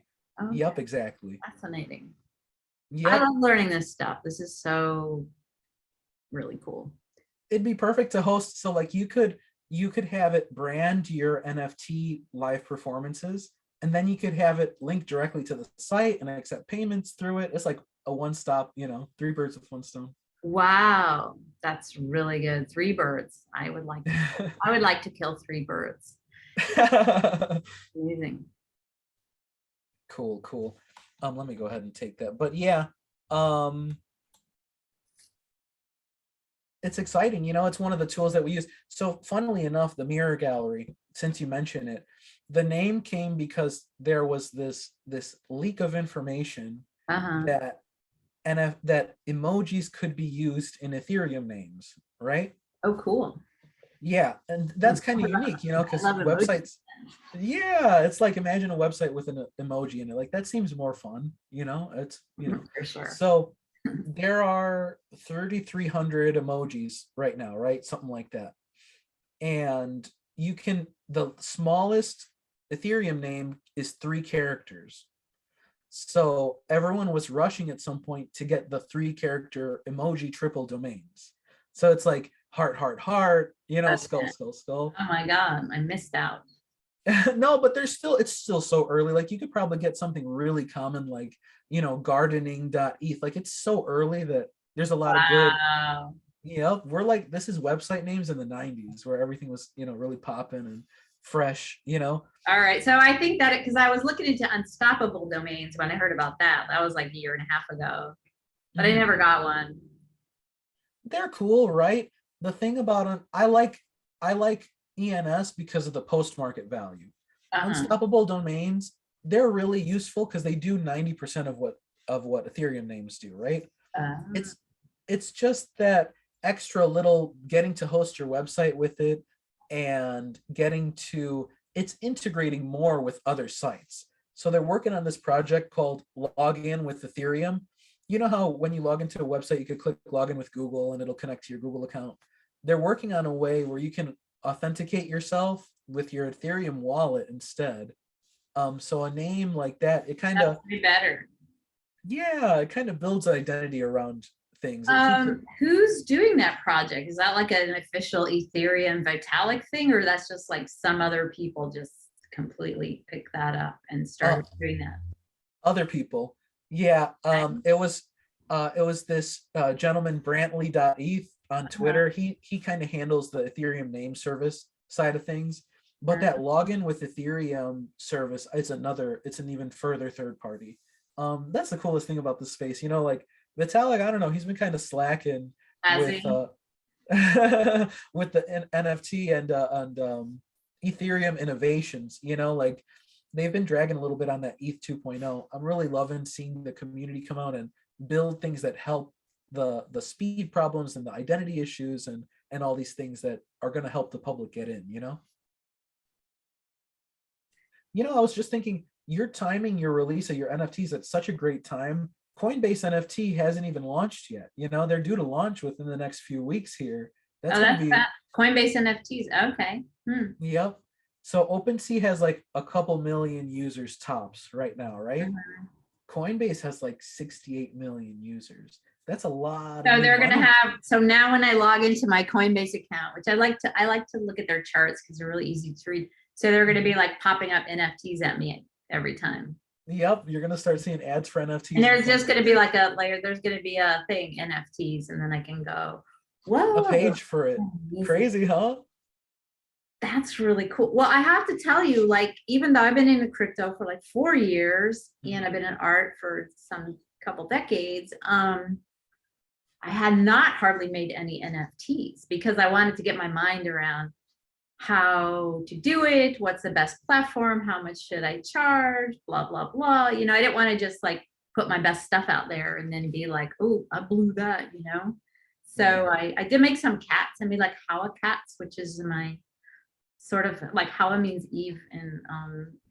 Yep, exactly. Fascinating. Yep. I love learning this stuff. This is so really cool. It'd be perfect to host. So like you could have it brand your NFT live performances, and then you could have it linked directly to the site and accept payments through it. It's like a one-stop, 3 birds with one stone. Wow, that's really good. 3 birds. I would like to kill 3 birds. Amazing. Cool. Let me go ahead and take that. But yeah, it's exciting. You know, it's one of the tools that we use. So funnily enough, the Mirror Gallery, since you mention it, the name came because there was this leak of information that that emojis could be used in Ethereum names, right? Oh, cool. Yeah, and that's kind of unique, you know, because websites, yeah, it's like imagine a website with an emoji in it. Like that seems more fun, you know. It's For sure. So there are 3,300 emojis right now, right? Something like that. And you can, the smallest Ethereum name is 3 characters. So everyone was rushing at some point to get the 3-character emoji triple domains. So it's like heart, heart, heart, you know, skull, skull, skull. Oh my God, I missed out. No, but there's still, it's still so early. Like you could probably get something really common, like, you know, gardening.eth. Like it's so early that there's a lot of good. Yeah, we're like, this is website names in the 90s where everything was, you know, really popping and fresh, you know. All right. So I think that because I was looking into unstoppable domains when I heard about that. That was like a year and a half ago, but I never got one. They're cool, right? The thing about them, I like ENS because of the post-market value. Unstoppable domains, they're really useful because they do 90% of what Ethereum names do, right? It's just that extra little getting to host your website with it and it's integrating more with other sites. So they're working on this project called Login with Ethereum. You know how when you log into a website, you could click login with Google and it'll connect to your Google account. They're working on a way where you can authenticate yourself with your Ethereum wallet instead. So a name like that, it kind of better. Yeah, it kind of builds an identity around things. Who's doing that project? Is that like an official Ethereum Vitalik thing, or that's just like some other people just completely pick that up and start doing that? Other people. Yeah. It was this gentleman Brantley.eth on Twitter. He kind of handles the Ethereum name service side of things. But that login with Ethereum service, it's an even further third party. That's the coolest thing about this space. You know, like Vitalik, I don't know, he's been kind of slacking with with the NFT and Ethereum innovations, you know, like they've been dragging a little bit on that ETH 2.0. I'm really loving seeing the community come out and build things that help the speed problems and the identity issues and all these things that are going to help the public get in, you know? You know, I was just thinking, you're timing your release of your NFTs at such a great time. Coinbase NFT hasn't even launched yet. You know, they're due to launch within the next few weeks here. That's Coinbase NFTs. Okay. Yep. So OpenSea has like a couple million users tops right now, right? Coinbase has like 68 million users. That's a lot. So they're gonna have. So now when I log into my Coinbase account, which I like to look at their charts because they're really easy to read. So they're gonna be like popping up NFTs at me every time. Yep, you're gonna start seeing ads for NFTs. And there's just gonna be like there's gonna be a thing, NFTs, and then I can go, whoa. A page for it. Crazy, huh? That's really cool. Well, I have to tell you, like, even though I've been into crypto for like 4 years and I've been in art for some couple decades, I had not hardly made any NFTs because I wanted to get my mind around how to do it, what's the best platform, how much should I charge, blah, blah, blah. You know, I didn't want to just like put my best stuff out there and then be like, oh, I blew that, you know? So I did make some cats. I made like Hawa cats, which is my sort of like Hawa means Eve in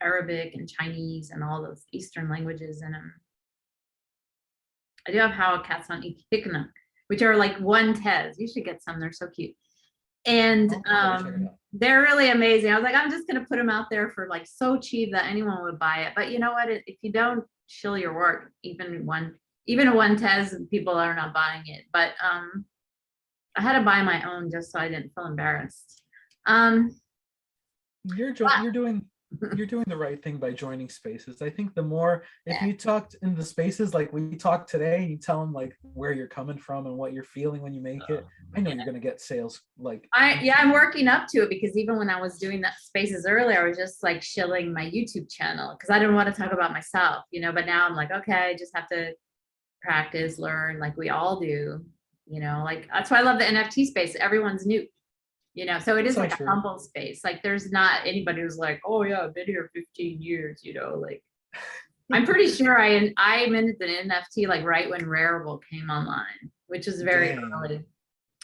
Arabic and Chinese and all those Eastern languages. And I do have Hawa cats on Ikna, which are like one Tez. You should get some. They're so cute. And they're really amazing. I was like, I'm just going to put them out there for like so cheap that anyone would buy it. But you know what? If you don't shill your work, even a one Tez, people are not buying it. But I had to buy my own just so I didn't feel embarrassed. You're doing You're doing the right thing by joining spaces. I think the more, if Yeah. you talked in the spaces like we talked today, you tell them like where you're coming from and what you're feeling when you make it. I know you're gonna get sales like. I'm working up to it, because even when I was doing that spaces earlier, I was just like shilling my YouTube channel because I didn't want to talk about myself, but now I'm like, okay, I just have to practice, learn, like we all do, like that's why I love the NFT space. Everyone's new, so it is So like a true. humble space. Like there's not anybody who's like, oh yeah, I've been here 15 years, like I'm pretty sure I minted an NFT like right when Rarible came online, which is very Dang. early.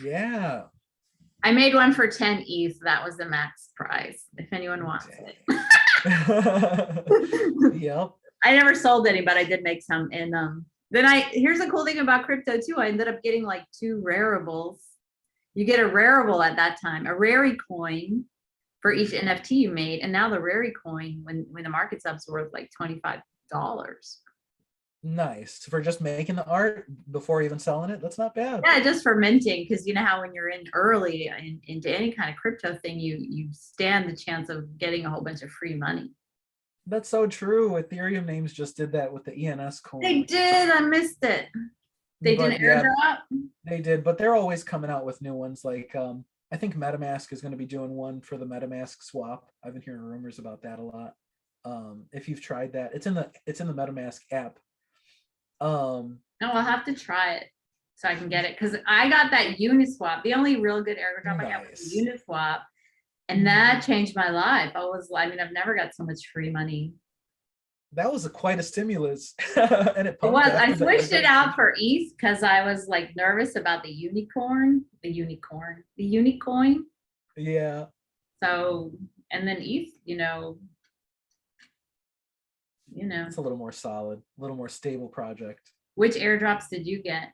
Yeah. I made one for 10 ETH. That was the max price, if anyone wants it. Yep. I never sold any, but I did make some. And then here's the cool thing about crypto too. I ended up getting like 2 Raribles. You get a Rarible at that time, a Rari coin for each NFT you made. And now the Rari coin, when the market's up, is worth like $25. Nice. For just making the art before even selling it. That's not bad. Yeah, just for minting, because you know how when you're in early into any kind of crypto thing, you stand the chance of getting a whole bunch of free money. That's so true. Ethereum names just did that with the ENS coin. They did. I missed it. They didn't airdrop. They did, but they're always coming out with new ones. Like I think MetaMask is going to be doing one for the MetaMask swap. I've been hearing rumors about that a lot. If you've tried that, it's in the MetaMask app. No, I'll have to try it so I can get it, because I got that Uniswap. The only real good airdrop I got was Uniswap, and that changed my life. I've never got so much free money. That was quite a stimulus. And it was. I switched it out for ETH because I was like nervous about the unicorn. Yeah. So, and then ETH, It's a little more solid, a little more stable project. Which airdrops did you get?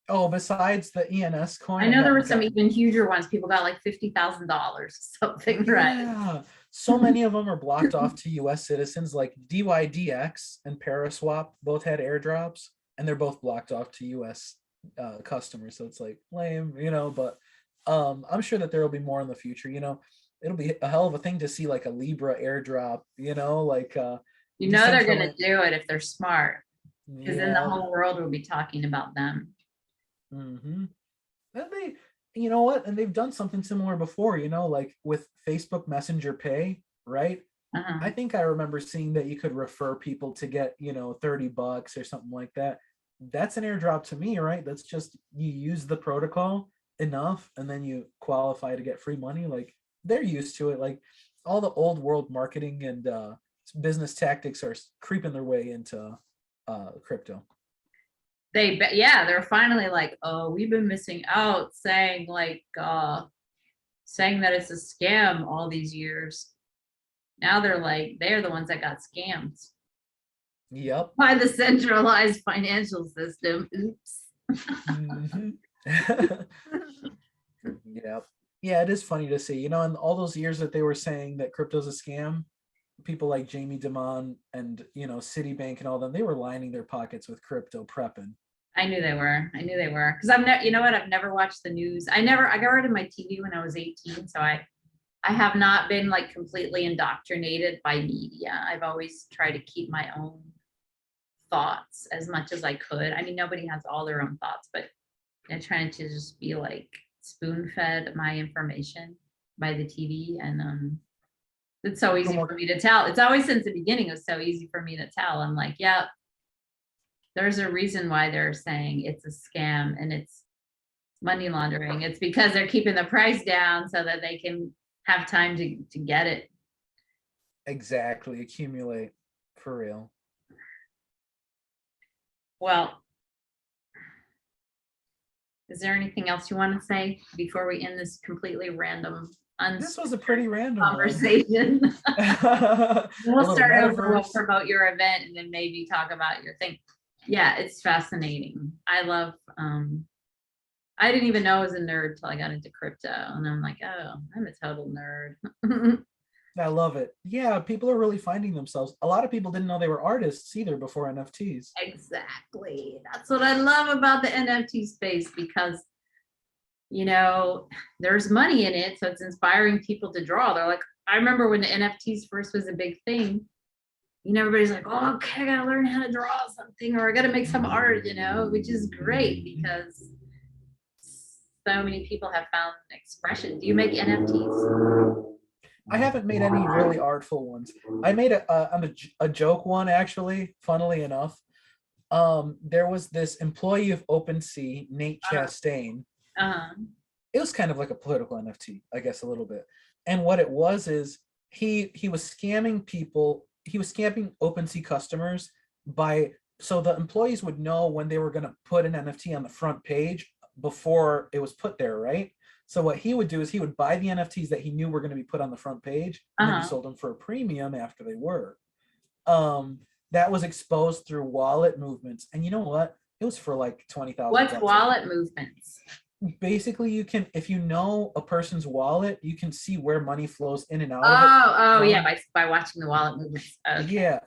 Oh, besides the ENS coin, I know there were some even huger ones. People got like $50,000, something, right? Yeah, so many of them are blocked off to U.S. citizens. Like DYDX and Paraswap both had airdrops, and they're both blocked off to U.S. Customers. So it's like lame, But I'm sure that there will be more in the future. It'll be a hell of a thing to see like a Libra airdrop. Like they're gonna do it if they're smart, because then the whole world will be talking about them. Mm-hmm. And you know what? And they've done something similar before, like with Facebook Messenger Pay, right? I think I remember seeing that you could refer people to get, $30 or something like that. That's an airdrop to me, right? That's just you use the protocol enough and then you qualify to get free money. Like they're used to it. Like all the old world marketing and business tactics are creeping their way into crypto. They're finally like, oh, we've been missing out, saying that it's a scam all these years. Now they're the ones that got scammed. Yep. By the centralized financial system. Oops. Mm-hmm. Yep. Yeah, it is funny to see, in all those years that they were saying that crypto's a scam, people like Jamie Dimon and, Citibank and all them, they were lining their pockets with crypto prepping. I knew they were. Because I've never watched the news. I got rid of my TV when I was 18. So I have not been like completely indoctrinated by media. I've always tried to keep my own thoughts as much as I could. I mean, nobody has all their own thoughts, but trying to just be like spoon-fed my information by the TV. And it's so easy for me to tell. It's always since the beginning, it was so easy for me to tell. I'm like, yeah. There's a reason why they're saying it's a scam and it's money laundering. It's because they're keeping the price down so that they can have time to get it. Exactly. Accumulate for real. Well, is there anything else you want to say before we end this completely random this was a pretty random conversation? We'll start over, we'll promote your event and then maybe talk about your thing. Yeah, it's fascinating. I love, I didn't even know I was a nerd till I got into crypto. And I'm like, oh, I'm a total nerd. I love it. Yeah, people are really finding themselves. A lot of people didn't know they were artists either before NFTs. Exactly. That's what I love about the NFT space, because, there's money in it. So it's inspiring people to draw. They're like, I remember when the NFTs first was a big thing, you know, everybody's like, oh, okay, I gotta learn how to draw something, or I gotta make some art, you know, which is great because so many people have found expression. Do you make NFTs? I haven't made any really artful ones. I made a joke one, actually, funnily enough. There was this employee of OpenSea, Nate Chastain. It was kind of like a political NFT, I guess, a little bit. And what it was is he was scamming people. He was scamming OpenSea customers by, so the employees would know when they were going to put an NFT on the front page before it was put there, right? So what he would do is he would buy the NFTs that he knew were going to be put on the front page, and then he sold them for a premium after they were. That was exposed through wallet movements, and you know what? It was for like 20,000. What's wallet movements? Basically, you can, if you know a person's wallet, you can see where money flows in and out of it. Yeah, by watching the wallet movements. Okay. Yeah.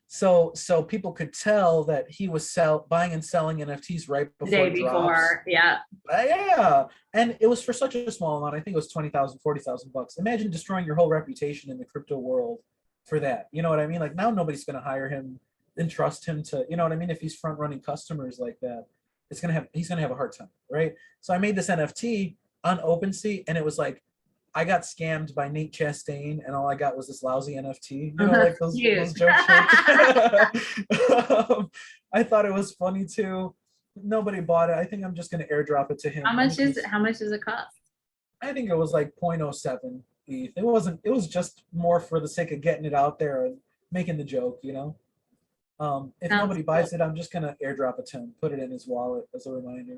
So people could tell that he was buying and selling NFTs right before the day before. Yeah. Yeah. And it was for such a small amount. I think it was 20,000, 40,000 bucks. Imagine destroying your whole reputation in the crypto world for that. You know what I mean? Like, now nobody's going to hire him and trust him to, you know what I mean? If he's front running customers like that, he's going to have a hard time. Right. So I made this NFT on OpenSea, and it was like, I got scammed by Nate Chastain, and all I got was this lousy NFT. You know, like those joke shirts. I thought it was funny too. Nobody bought it. I think I'm just gonna airdrop it to him. How much does it cost? I think it was like 0.07 ETH. It wasn't. It was just more for the sake of getting it out there and making the joke. You know. If nobody buys it, I'm just gonna airdrop it to him, put it in his wallet as a reminder.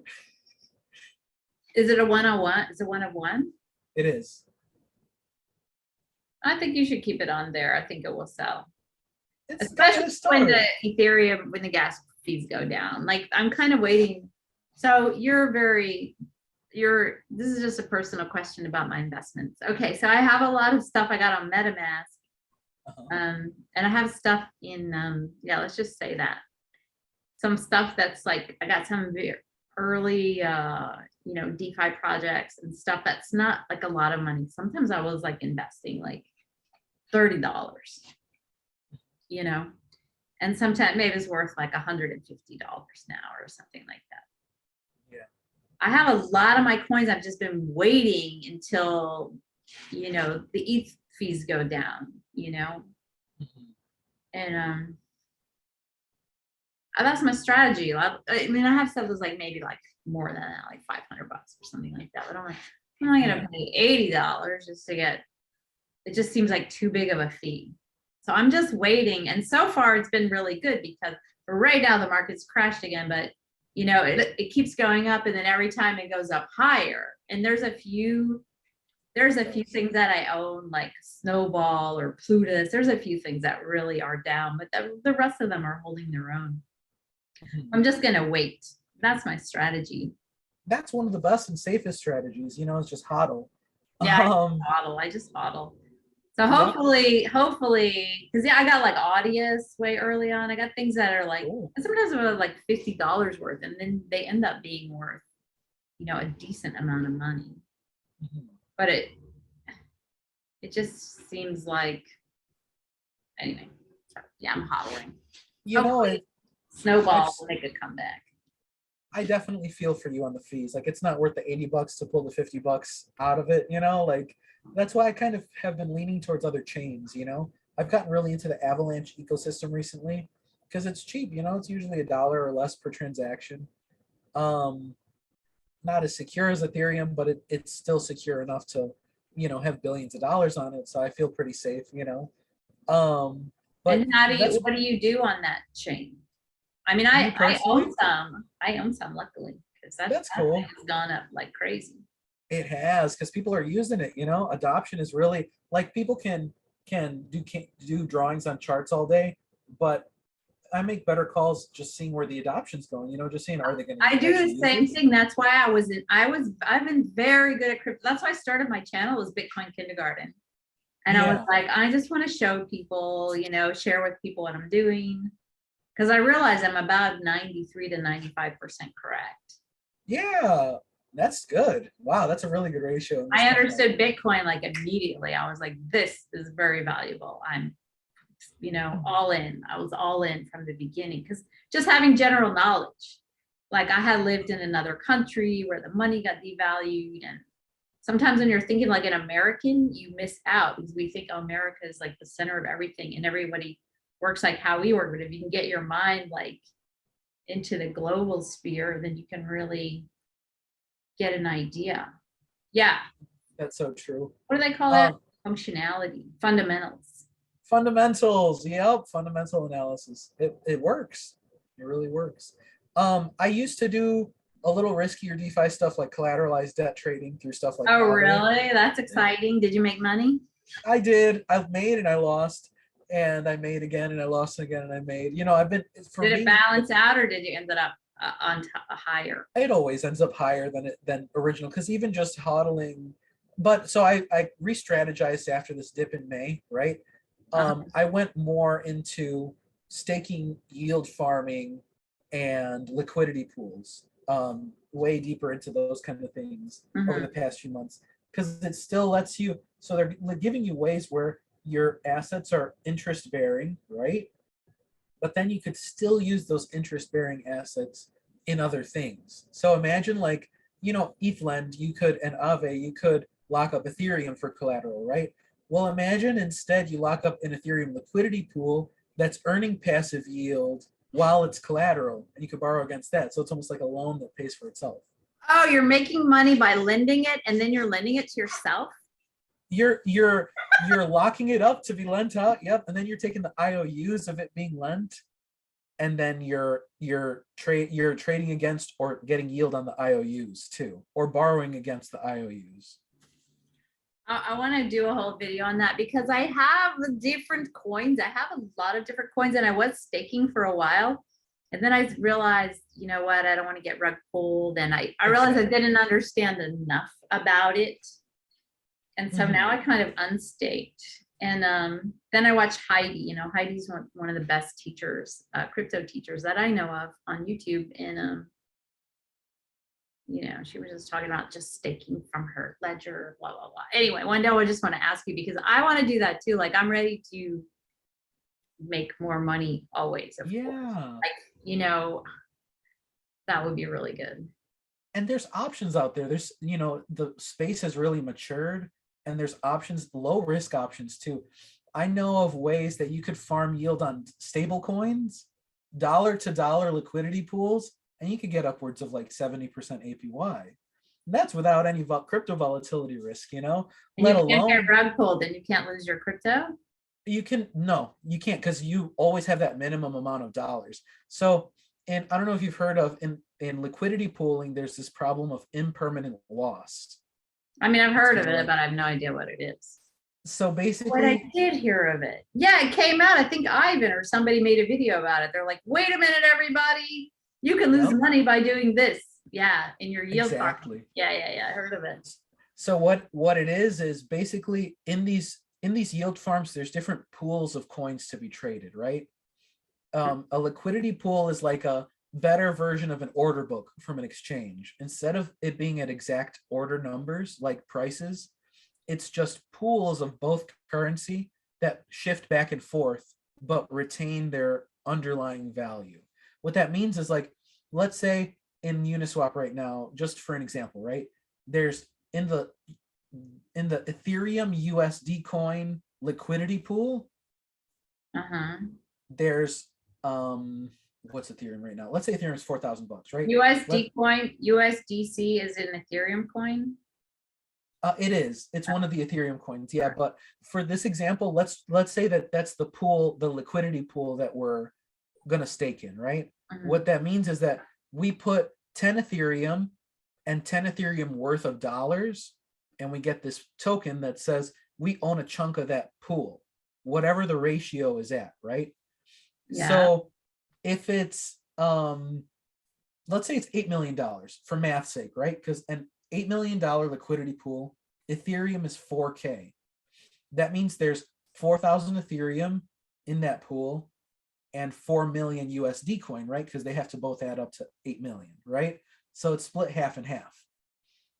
Is it a one-on-one? Is it one of one? It is. I think you should keep it on there. I think it will sell. Especially when the Ethereum, when the gas fees go down. Like, I'm kind of waiting. So this is just a personal question about my investments. Okay, so I have a lot of stuff I got on MetaMask. And I have stuff in, yeah, let's just say that. Some stuff that's like, I got some early, you know, DeFi projects and stuff that's not like a lot of money. Sometimes I was like investing like $30, you know, and sometimes maybe it's worth like $150 now or something like that. Yeah. I have a lot of my coins. I've just been waiting until, you know, the ETH fees go down, you know, and that's my strategy. I mean, I have stuff that's like maybe like more than that, like $500 or something like that. But I'm like, I'm not gonna pay $80 just to get. It just seems like too big of a fee. So I'm just waiting, and so far it's been really good because right now the market's crashed again. But you know, it keeps going up, and then every time it goes up higher. And there's a few things that I own, like Snowball or Plutus. There's a few things that really are down, but the rest of them are holding their own. I'm just gonna wait. That's my strategy. That's one of the best and safest strategies, you know, it's just hodl. Yeah, I just hodl. So hopefully, because yeah, I got like Audius way early on. I got things that are like, sometimes they're like $50 worth, and then they end up being worth, you know, a decent amount of money. But it just seems like, anyway, yeah, I'm hodling. You know, Snowball will make a comeback. I definitely feel for you on the fees. Like, it's not worth the $80 to pull the $50 out of it, you know, like that's why I kind of have been leaning towards other chains, you know. I've gotten really into the Avalanche ecosystem recently because it's cheap, you know, it's usually $1 or less per transaction. Not as secure as Ethereum, but it's still secure enough to, you know, have billions of dollars on it. So I feel pretty safe, you know. But and what do you do on that chain? I mean, I own some luckily, because that's cool. It's gone up like crazy. It has, because people are using it, you know. Adoption is really, like, people can do drawings on charts all day, but I make better calls just seeing where the adoption's going, you know, just seeing, are they going to I do the same thing. That's why I've been very good at crypto. That's why I started my channel, was Bitcoin Kindergarten. And I was like, I just want to show people, you know, share with people what I'm doing. Because I realize I'm about 93 to 95% correct. Yeah. That's good. Wow, that's a really good ratio. in this I kind of understood market. Bitcoin like immediately. I was like, this is very valuable. I'm, all in. I was all in from the beginning because just having general knowledge. Like I had lived in another country where the money got devalued. And sometimes when you're thinking like an American, you miss out because we think America is like the center of everything and everybody works like how we work. But if you can get your mind like into the global sphere, then you can really get an idea. Yeah. That's so true. What do they call that? Um, Functionality, fundamentals. fundamentals. Yep, fundamental analysis. It works. It really works. I used to do a little riskier DeFi stuff like collateralized debt trading through stuff like Oh, Aave. really? That's exciting. Did you make money? I did. I've made and I lost, and I made again and I lost again and I made. I've been for Did me. it balance out or did you end up on higher? It always ends up higher than original because even just hodling. But so I re-strategized after this dip in May, right? I went more into staking, yield farming, and liquidity pools. Way deeper into those kind of things over the past few months because it still lets you. So they're giving you ways where your assets are interest bearing, right? But then you could still use those interest bearing assets in other things. So imagine like, ETHLend, you could, and Aave, you could lock up Ethereum for collateral, right? Well, imagine instead you lock up an Ethereum liquidity pool that's earning passive yield while it's collateral, and you could borrow against that. So it's almost like a loan that pays for itself. Oh, you're making money by lending it and then you're lending it to yourself? You're locking it up to be lent out, yep, and then you're taking the IOUs of it being lent, and then you're trading against or getting yield on the IOUs too, or borrowing against the IOUs. I want to do a whole video on that because I have the different coins. I have a lot of different coins and I was staking for a while. And then I realized, you know what, I don't want to get rug pulled. And I realized I didn't understand enough about it. And so now I kind of unstaked. And then I watched Heidi. Heidi's one of the best teachers, crypto teachers that I know of on YouTube. And she was just talking about just staking from her ledger, blah, blah, blah. Anyway, one day I just want to ask you because I want to do that too. Like I'm ready to make more money always. Of course. Like, that would be really good. And there's options out there. There's, the space has really matured and there's options, low risk options too. I know of ways that you could farm yield on stable coins, dollar to dollar liquidity pools, and you could get upwards of like 70% APY. And that's without any crypto volatility risk, And let you can't alone get rug pulled and you can't lose your crypto. You can't because you always have that minimum amount of dollars. So, and I don't know if you've heard of in liquidity pooling, there's this problem of impermanent loss. I mean, I've heard of it, but I have no idea what it is. So basically, but I did hear of it. Yeah, it came out. I think Ivan or somebody made a video about it. They're like, wait a minute, everybody. You can lose money by doing this. Yeah, in your yield exactly. Farm. Yeah. I heard of it. So what it is basically in these yield farms, there's different pools of coins to be traded, right? A liquidity pool is like a better version of an order book from an exchange. Instead of it being at exact order numbers like prices, it's just pools of both currency that shift back and forth but retain their underlying value. What that means is, like, let's say in Uniswap right now, just for an example, right? There's in the Ethereum USD coin liquidity pool, there's what's Ethereum right now? Let's say Ethereum is $4,000, right? USD coin, USDC is an Ethereum coin. It is. It's one of the Ethereum coins, yeah. But for this example, let's say that that's the pool, the liquidity pool that we're gonna stake in, right? What that means is that we put 10 Ethereum and 10 Ethereum worth of dollars, and we get this token that says we own a chunk of that pool, whatever the ratio is at, right? Yeah. So if it's let's say it's $8 million for math's sake, right? Because an $8 million liquidity pool, Ethereum is 4K. That means there's 4,000 Ethereum in that pool and 4 million USD coin, right? Because they have to both add up to 8 million, right? So it's split half and half.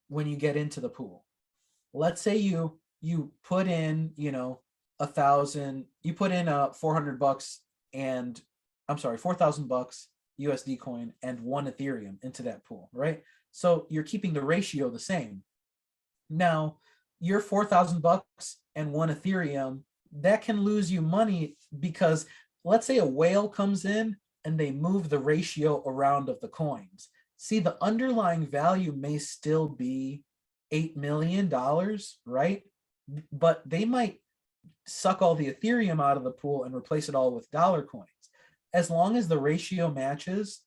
when you get into the pool. Let's say you put in, you know, 1,000, you put in $400 and I'm sorry, $4,000 USD coin and 1 Ethereum into that pool, right? So you're keeping the ratio the same. Now, your $4,000 and 1 Ethereum, that can lose you money because let's say a whale comes in and they move the ratio around of the coins. See, the underlying value may still be $8 million, right? But they might suck all the Ethereum out of the pool and replace it all with dollar coins. As long as the ratio matches,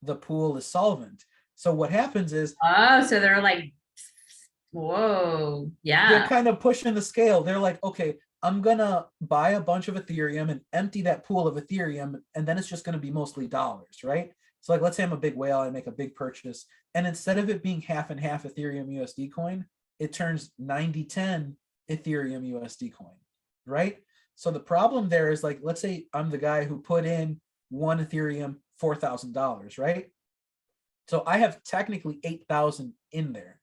the pool is solvent. So what happens is, oh, so they're like, whoa, yeah. They're kind of pushing the scale. They're like, okay, I'm gonna buy a bunch of Ethereum and empty that pool of Ethereum, and then it's just gonna be mostly dollars, right? So like, let's say I'm a big whale, I make a big purchase, and instead of it being half and half Ethereum USD coin, it turns 90-10 Ethereum USD coin, right? So the problem there is like, let's say I'm the guy who put in 1 Ethereum, $4,000, right? So I have technically 8,000 in there,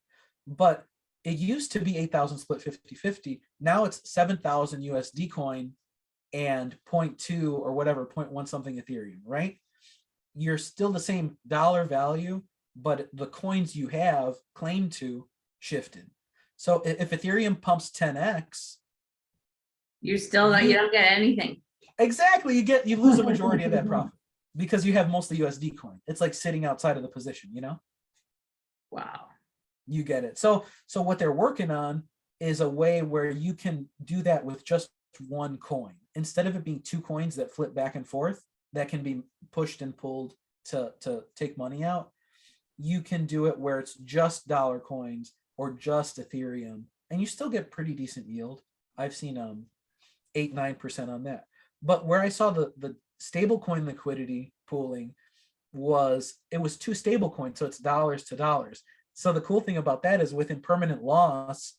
but it used to be 8,000 split 50-50. Now it's 7,000 USD coin and 0.2 or whatever, 0.1 something Ethereum, right? You're still the same dollar value, but the coins you have claimed to shifted. So if Ethereum pumps 10x, You still you don't get anything. Exactly, you lose a majority of that profit because you have mostly USD coin. It's like sitting outside of the position, you know? Wow. You get it. So what they're working on is a way where you can do that with just 1 coin. Instead of it being 2 coins that flip back and forth, that can be pushed and pulled to take money out. You can do it where it's just dollar coins or just Ethereum, and you still get pretty decent yield. I've seen 8-9% on that. But where I saw the stablecoin liquidity pooling was, it was 2 stable coins, so it's dollars to dollars. So the cool thing about that is with impermanent loss,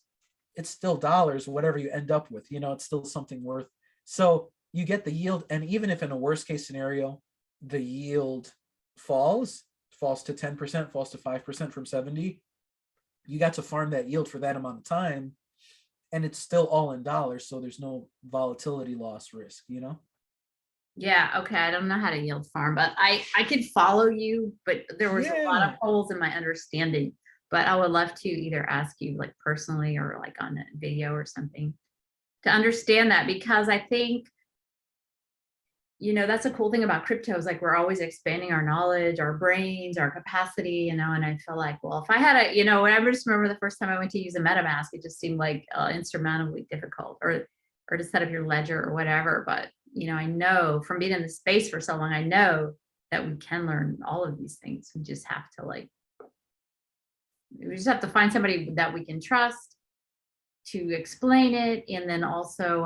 it's still dollars, whatever you end up with, you know, it's still something worth. So you get the yield, and even if in a worst case scenario, the yield falls to 10%, falls to 5% from 70, you got to farm that yield for that amount of time, and it's still all in dollars, so there's no volatility loss risk, you know? Yeah, okay. I don't know how to yield farm, but I could follow you, but there was a lot of holes in my understanding. But I would love to either ask you like personally or like on a video or something to understand that, because I think, you know, that's a cool thing about crypto is like we're always expanding our knowledge, our brains, our capacity, you know, and I feel like, well, if I had a, you know, when I just remember the first time I went to use a MetaMask, it just seemed like insurmountably difficult, or to set up your ledger or whatever. But, you know, I know from being in the space for so long, I know that we can learn all of these things. We just have to find somebody that we can trust to explain it. And then also,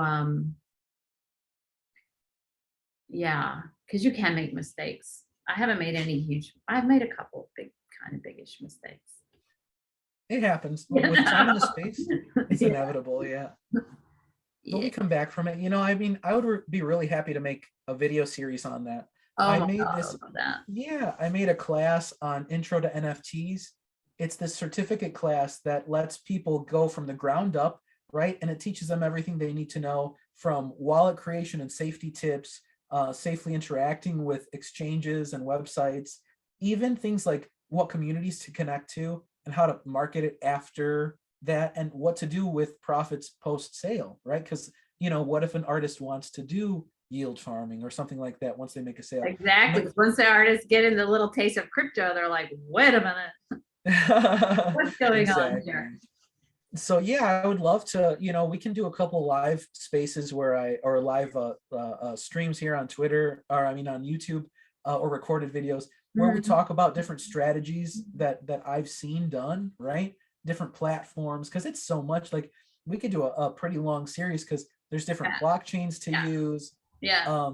yeah, because you can make mistakes. I haven't made any huge, I've made a couple of biggish mistakes. It happens. With time in the space, it's inevitable, yeah. But we come back from it. You know, I mean, I would be really happy to make a video series on that. Oh I my made God, this, I love that. yeah, I made a class on intro to NFTs. It's this certificate class that lets people go from the ground up, right? And it teaches them everything they need to know, from wallet creation and safety tips, safely interacting with exchanges and websites, even things like what communities to connect to and how to market it after that, and what to do with profits post sale, right? Because, you know, what if an artist wants to do yield farming or something like that once they make a sale? Exactly. Once the artists get in the little taste of crypto, they're like, wait a minute, what's going on here? So yeah, I would love to, you know, we can do a couple live spaces or live streams here on Twitter, or I mean on YouTube, or recorded videos where we talk about different strategies that I've seen done, right? Different platforms, because it's so much. Like, we could do a pretty long series because there's different blockchains to use. Yeah.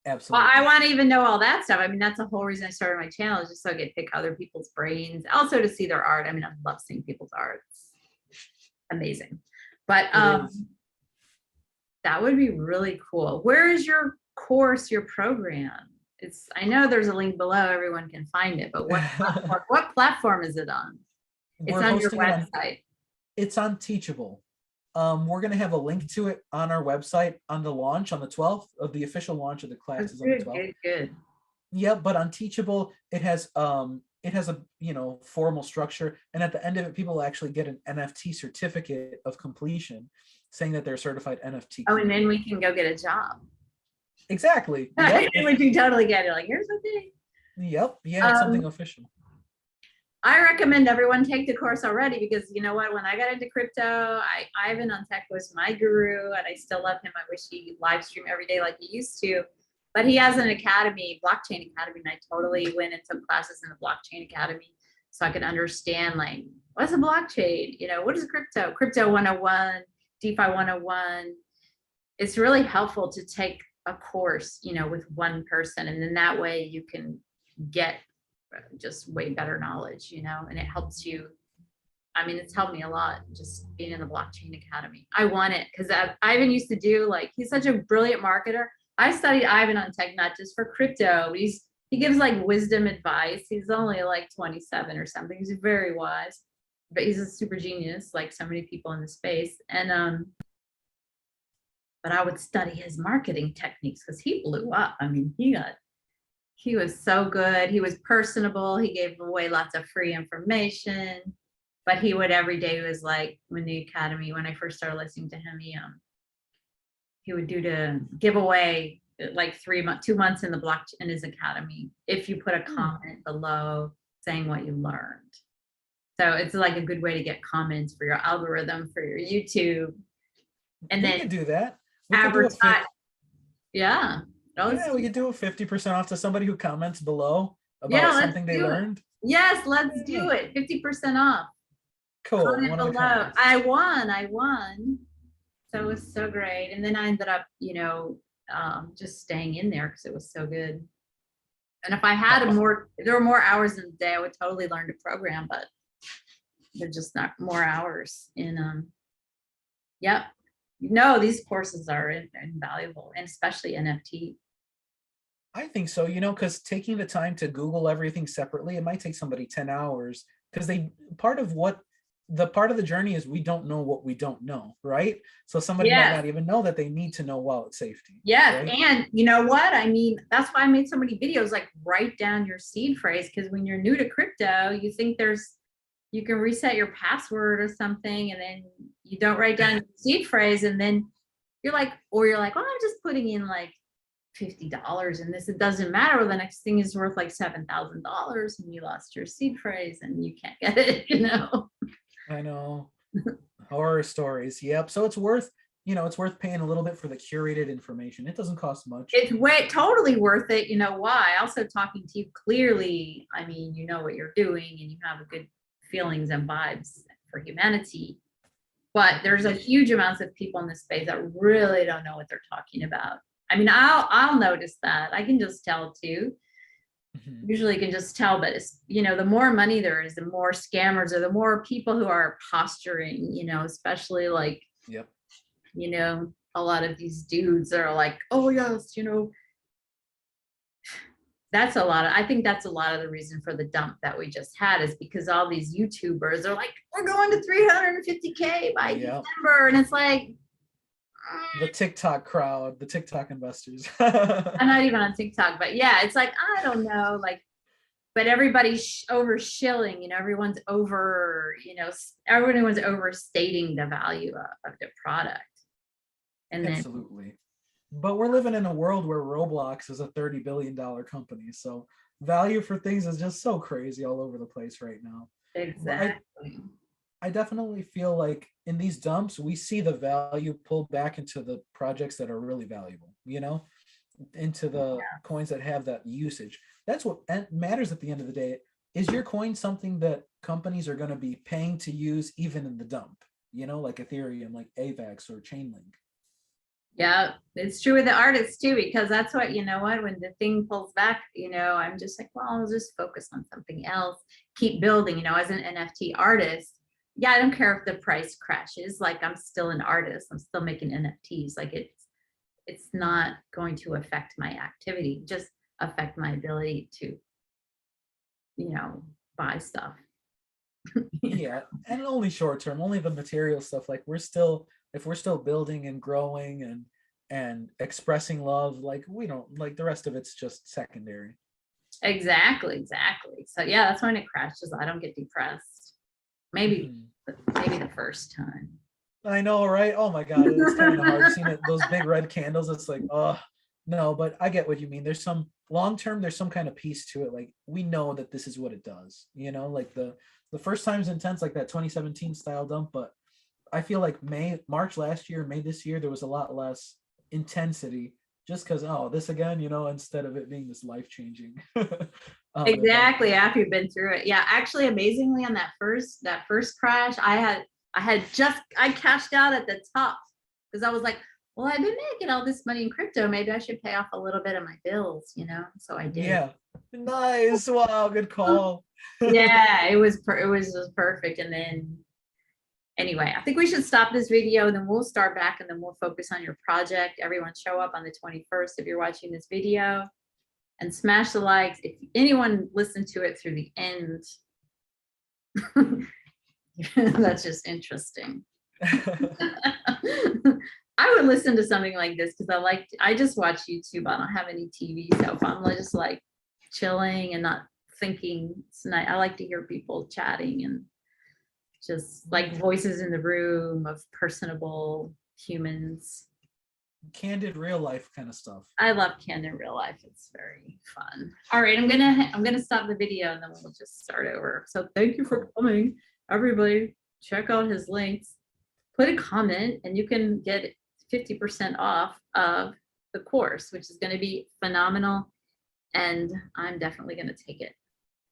Absolutely. Well, I want to even know all that stuff. I mean, that's the whole reason I started my channel, is just so I could pick other people's brains, also to see their art. I mean, I love seeing people's art. It's amazing. But that would be really cool. Where is your course, your program? I know there's a link below, everyone can find it, but what platform is it on? It's We're on your hosting it on, website. it's on Teachable. We're going to have a link to it on our website on the launch on the 12th of the official launch of the classes on the Good, 12th. good. Yeah, but on Teachable, it has a formal structure, and at the end of it, people actually get an NFT certificate of completion, saying that they're certified NFT. Oh, and then we can go get a job. Exactly. Yep. Which you totally get it. Like, here's the thing. Yep. Yeah, it's something official. I recommend everyone take the course already, because you know what? When I got into crypto, Ivan on Tech was my guru, and I still love him. I wish he live stream every day like he used to. But he has an academy, blockchain academy, and I totally went and took classes in the blockchain academy so I could understand, like, what's a blockchain? You know, what is crypto? Crypto 101, DeFi 101. It's really helpful to take a course, you know, with one person, and then that way you can get just way better knowledge, you know, and it helps you. I mean, it's helped me a lot just being in the blockchain academy. I want it because Ivan used to do, like, he's such a brilliant marketer. I studied Ivan on Tech, not just for crypto. He gives like wisdom advice. He's only like 27 or something. He's very wise, but he's a super genius, like so many people in the space. And but I would study his marketing techniques because he blew up. I mean, he was so good. He was personable. He gave away lots of free information, but he would every day was like, when I first started listening to him, he would do to give away like 2 months in the block in his academy if you put a comment below saying what you learned. So it's like a good way to get comments for your algorithm for your YouTube. And we could do that. We advertise. Yeah, we could do a 50% off to somebody who comments below about something they learned. Yes, let's do it. 50% off. Cool. Comment below. I won. So it was so great. And then I ended up, just staying in there because it was so good. And if I had there were more hours in the day, I would totally learn to program, but they're just not more hours. And yep. No, these courses are invaluable, and especially NFT. I think so, because taking the time to Google everything separately, it might take somebody 10 hours because part of the journey is we don't know what we don't know, right? So somebody might not even know that they need to know wallet safety. Yes, right? And you know what? I mean, that's why I made so many videos, like write down your seed phrase, because when you're new to crypto, you think you can reset your password or something, and then you don't write down your seed phrase, and then you're like, oh, I'm just putting in like $50 in this. It doesn't matter. Well, the next thing is worth like $7,000, and you lost your seed phrase, and you can't get it. I know. Horror stories. Yep. So it's worth paying a little bit for the curated information. It doesn't cost much. It's totally worth it. You know why? Also, talking to you clearly, I mean, you know what you're doing, and you have a good feelings and vibes for humanity. But there's a huge amounts of people in this space that really don't know what they're talking about. I mean, I'll notice that. I can just tell too. Mm-hmm. Usually you can just tell, but it's, the more money there is, the more scammers, or the more people who are posturing, especially like, yep. A lot of these dudes are like, oh yes, I think that's a lot of the reason for the dump that we just had, is because all these YouTubers are like, we're going to 350K by December. And it's like, the TikTok crowd, the TikTok investors. I'm not even on TikTok, but yeah, it's like, I don't know, like, but everybody's over shilling, everyone's overstating the value of the product. And absolutely. But we're living in a world where Roblox is a $30 billion company. So value for things is just so crazy all over the place right now. Exactly. I definitely feel like in these dumps, we see the value pulled back into the projects that are really valuable, into the coins that have that usage. That's what matters at the end of the day. Is your coin something that companies are going to be paying to use even in the dump, like Ethereum, like AVAX or Chainlink? Yeah, it's true with the artists too, because that's what, when the thing pulls back, I'm just like, well, I'll just focus on something else, keep building, as an NFT artist. Yeah, I don't care if the price crashes, like I'm still an artist, I'm still making NFTs. Like it's not going to affect my activity, just affect my ability to, buy stuff. Yeah, and only short term, only the material stuff. Like if we're still building and growing and expressing love, like we don't like the rest of it's just secondary. Exactly. So yeah, that's when it crashes. I don't get depressed. Maybe, Mhm. maybe the first time. I know, right? Oh my God, it's kind of hard seeing it. Those big red candles. It's like, oh no, but I get what you mean. There's some long term. There's some kind of peace to it. Like we know that this is what it does. You know, like the first time's intense, like that 2017 style dump. But I feel like March last year, May this year, there was a lot less intensity. Just because, oh, this again, you know, instead of it being this life changing event. Exactly, after you've been through it. Yeah, actually, amazingly, on that first crash, I cashed out at the top because I was like, well, I've been making all this money in crypto. Maybe I should pay off a little bit of my bills, you know? So I did. Yeah, nice. Wow, good call. Yeah, it was just perfect. And then anyway, I think we should stop this video and then we'll start back and then we'll focus on your project. Everyone show up on the 21st if you're watching this video, and smash the likes. If anyone listened to it through the end, that's just interesting. I would listen to something like this because I just watch YouTube. I don't have any TV. So if I'm just like chilling and not thinking, I like to hear people chatting and just like voices in the room of personable humans. Candid real life kind of stuff. I love candid real life. It's very fun. All right, I'm gonna stop the video and then we'll just start over. So thank you for coming, everybody. Check out his links. Put a comment and you can get 50% off of the course, which is going to be phenomenal. And I'm definitely going to take it.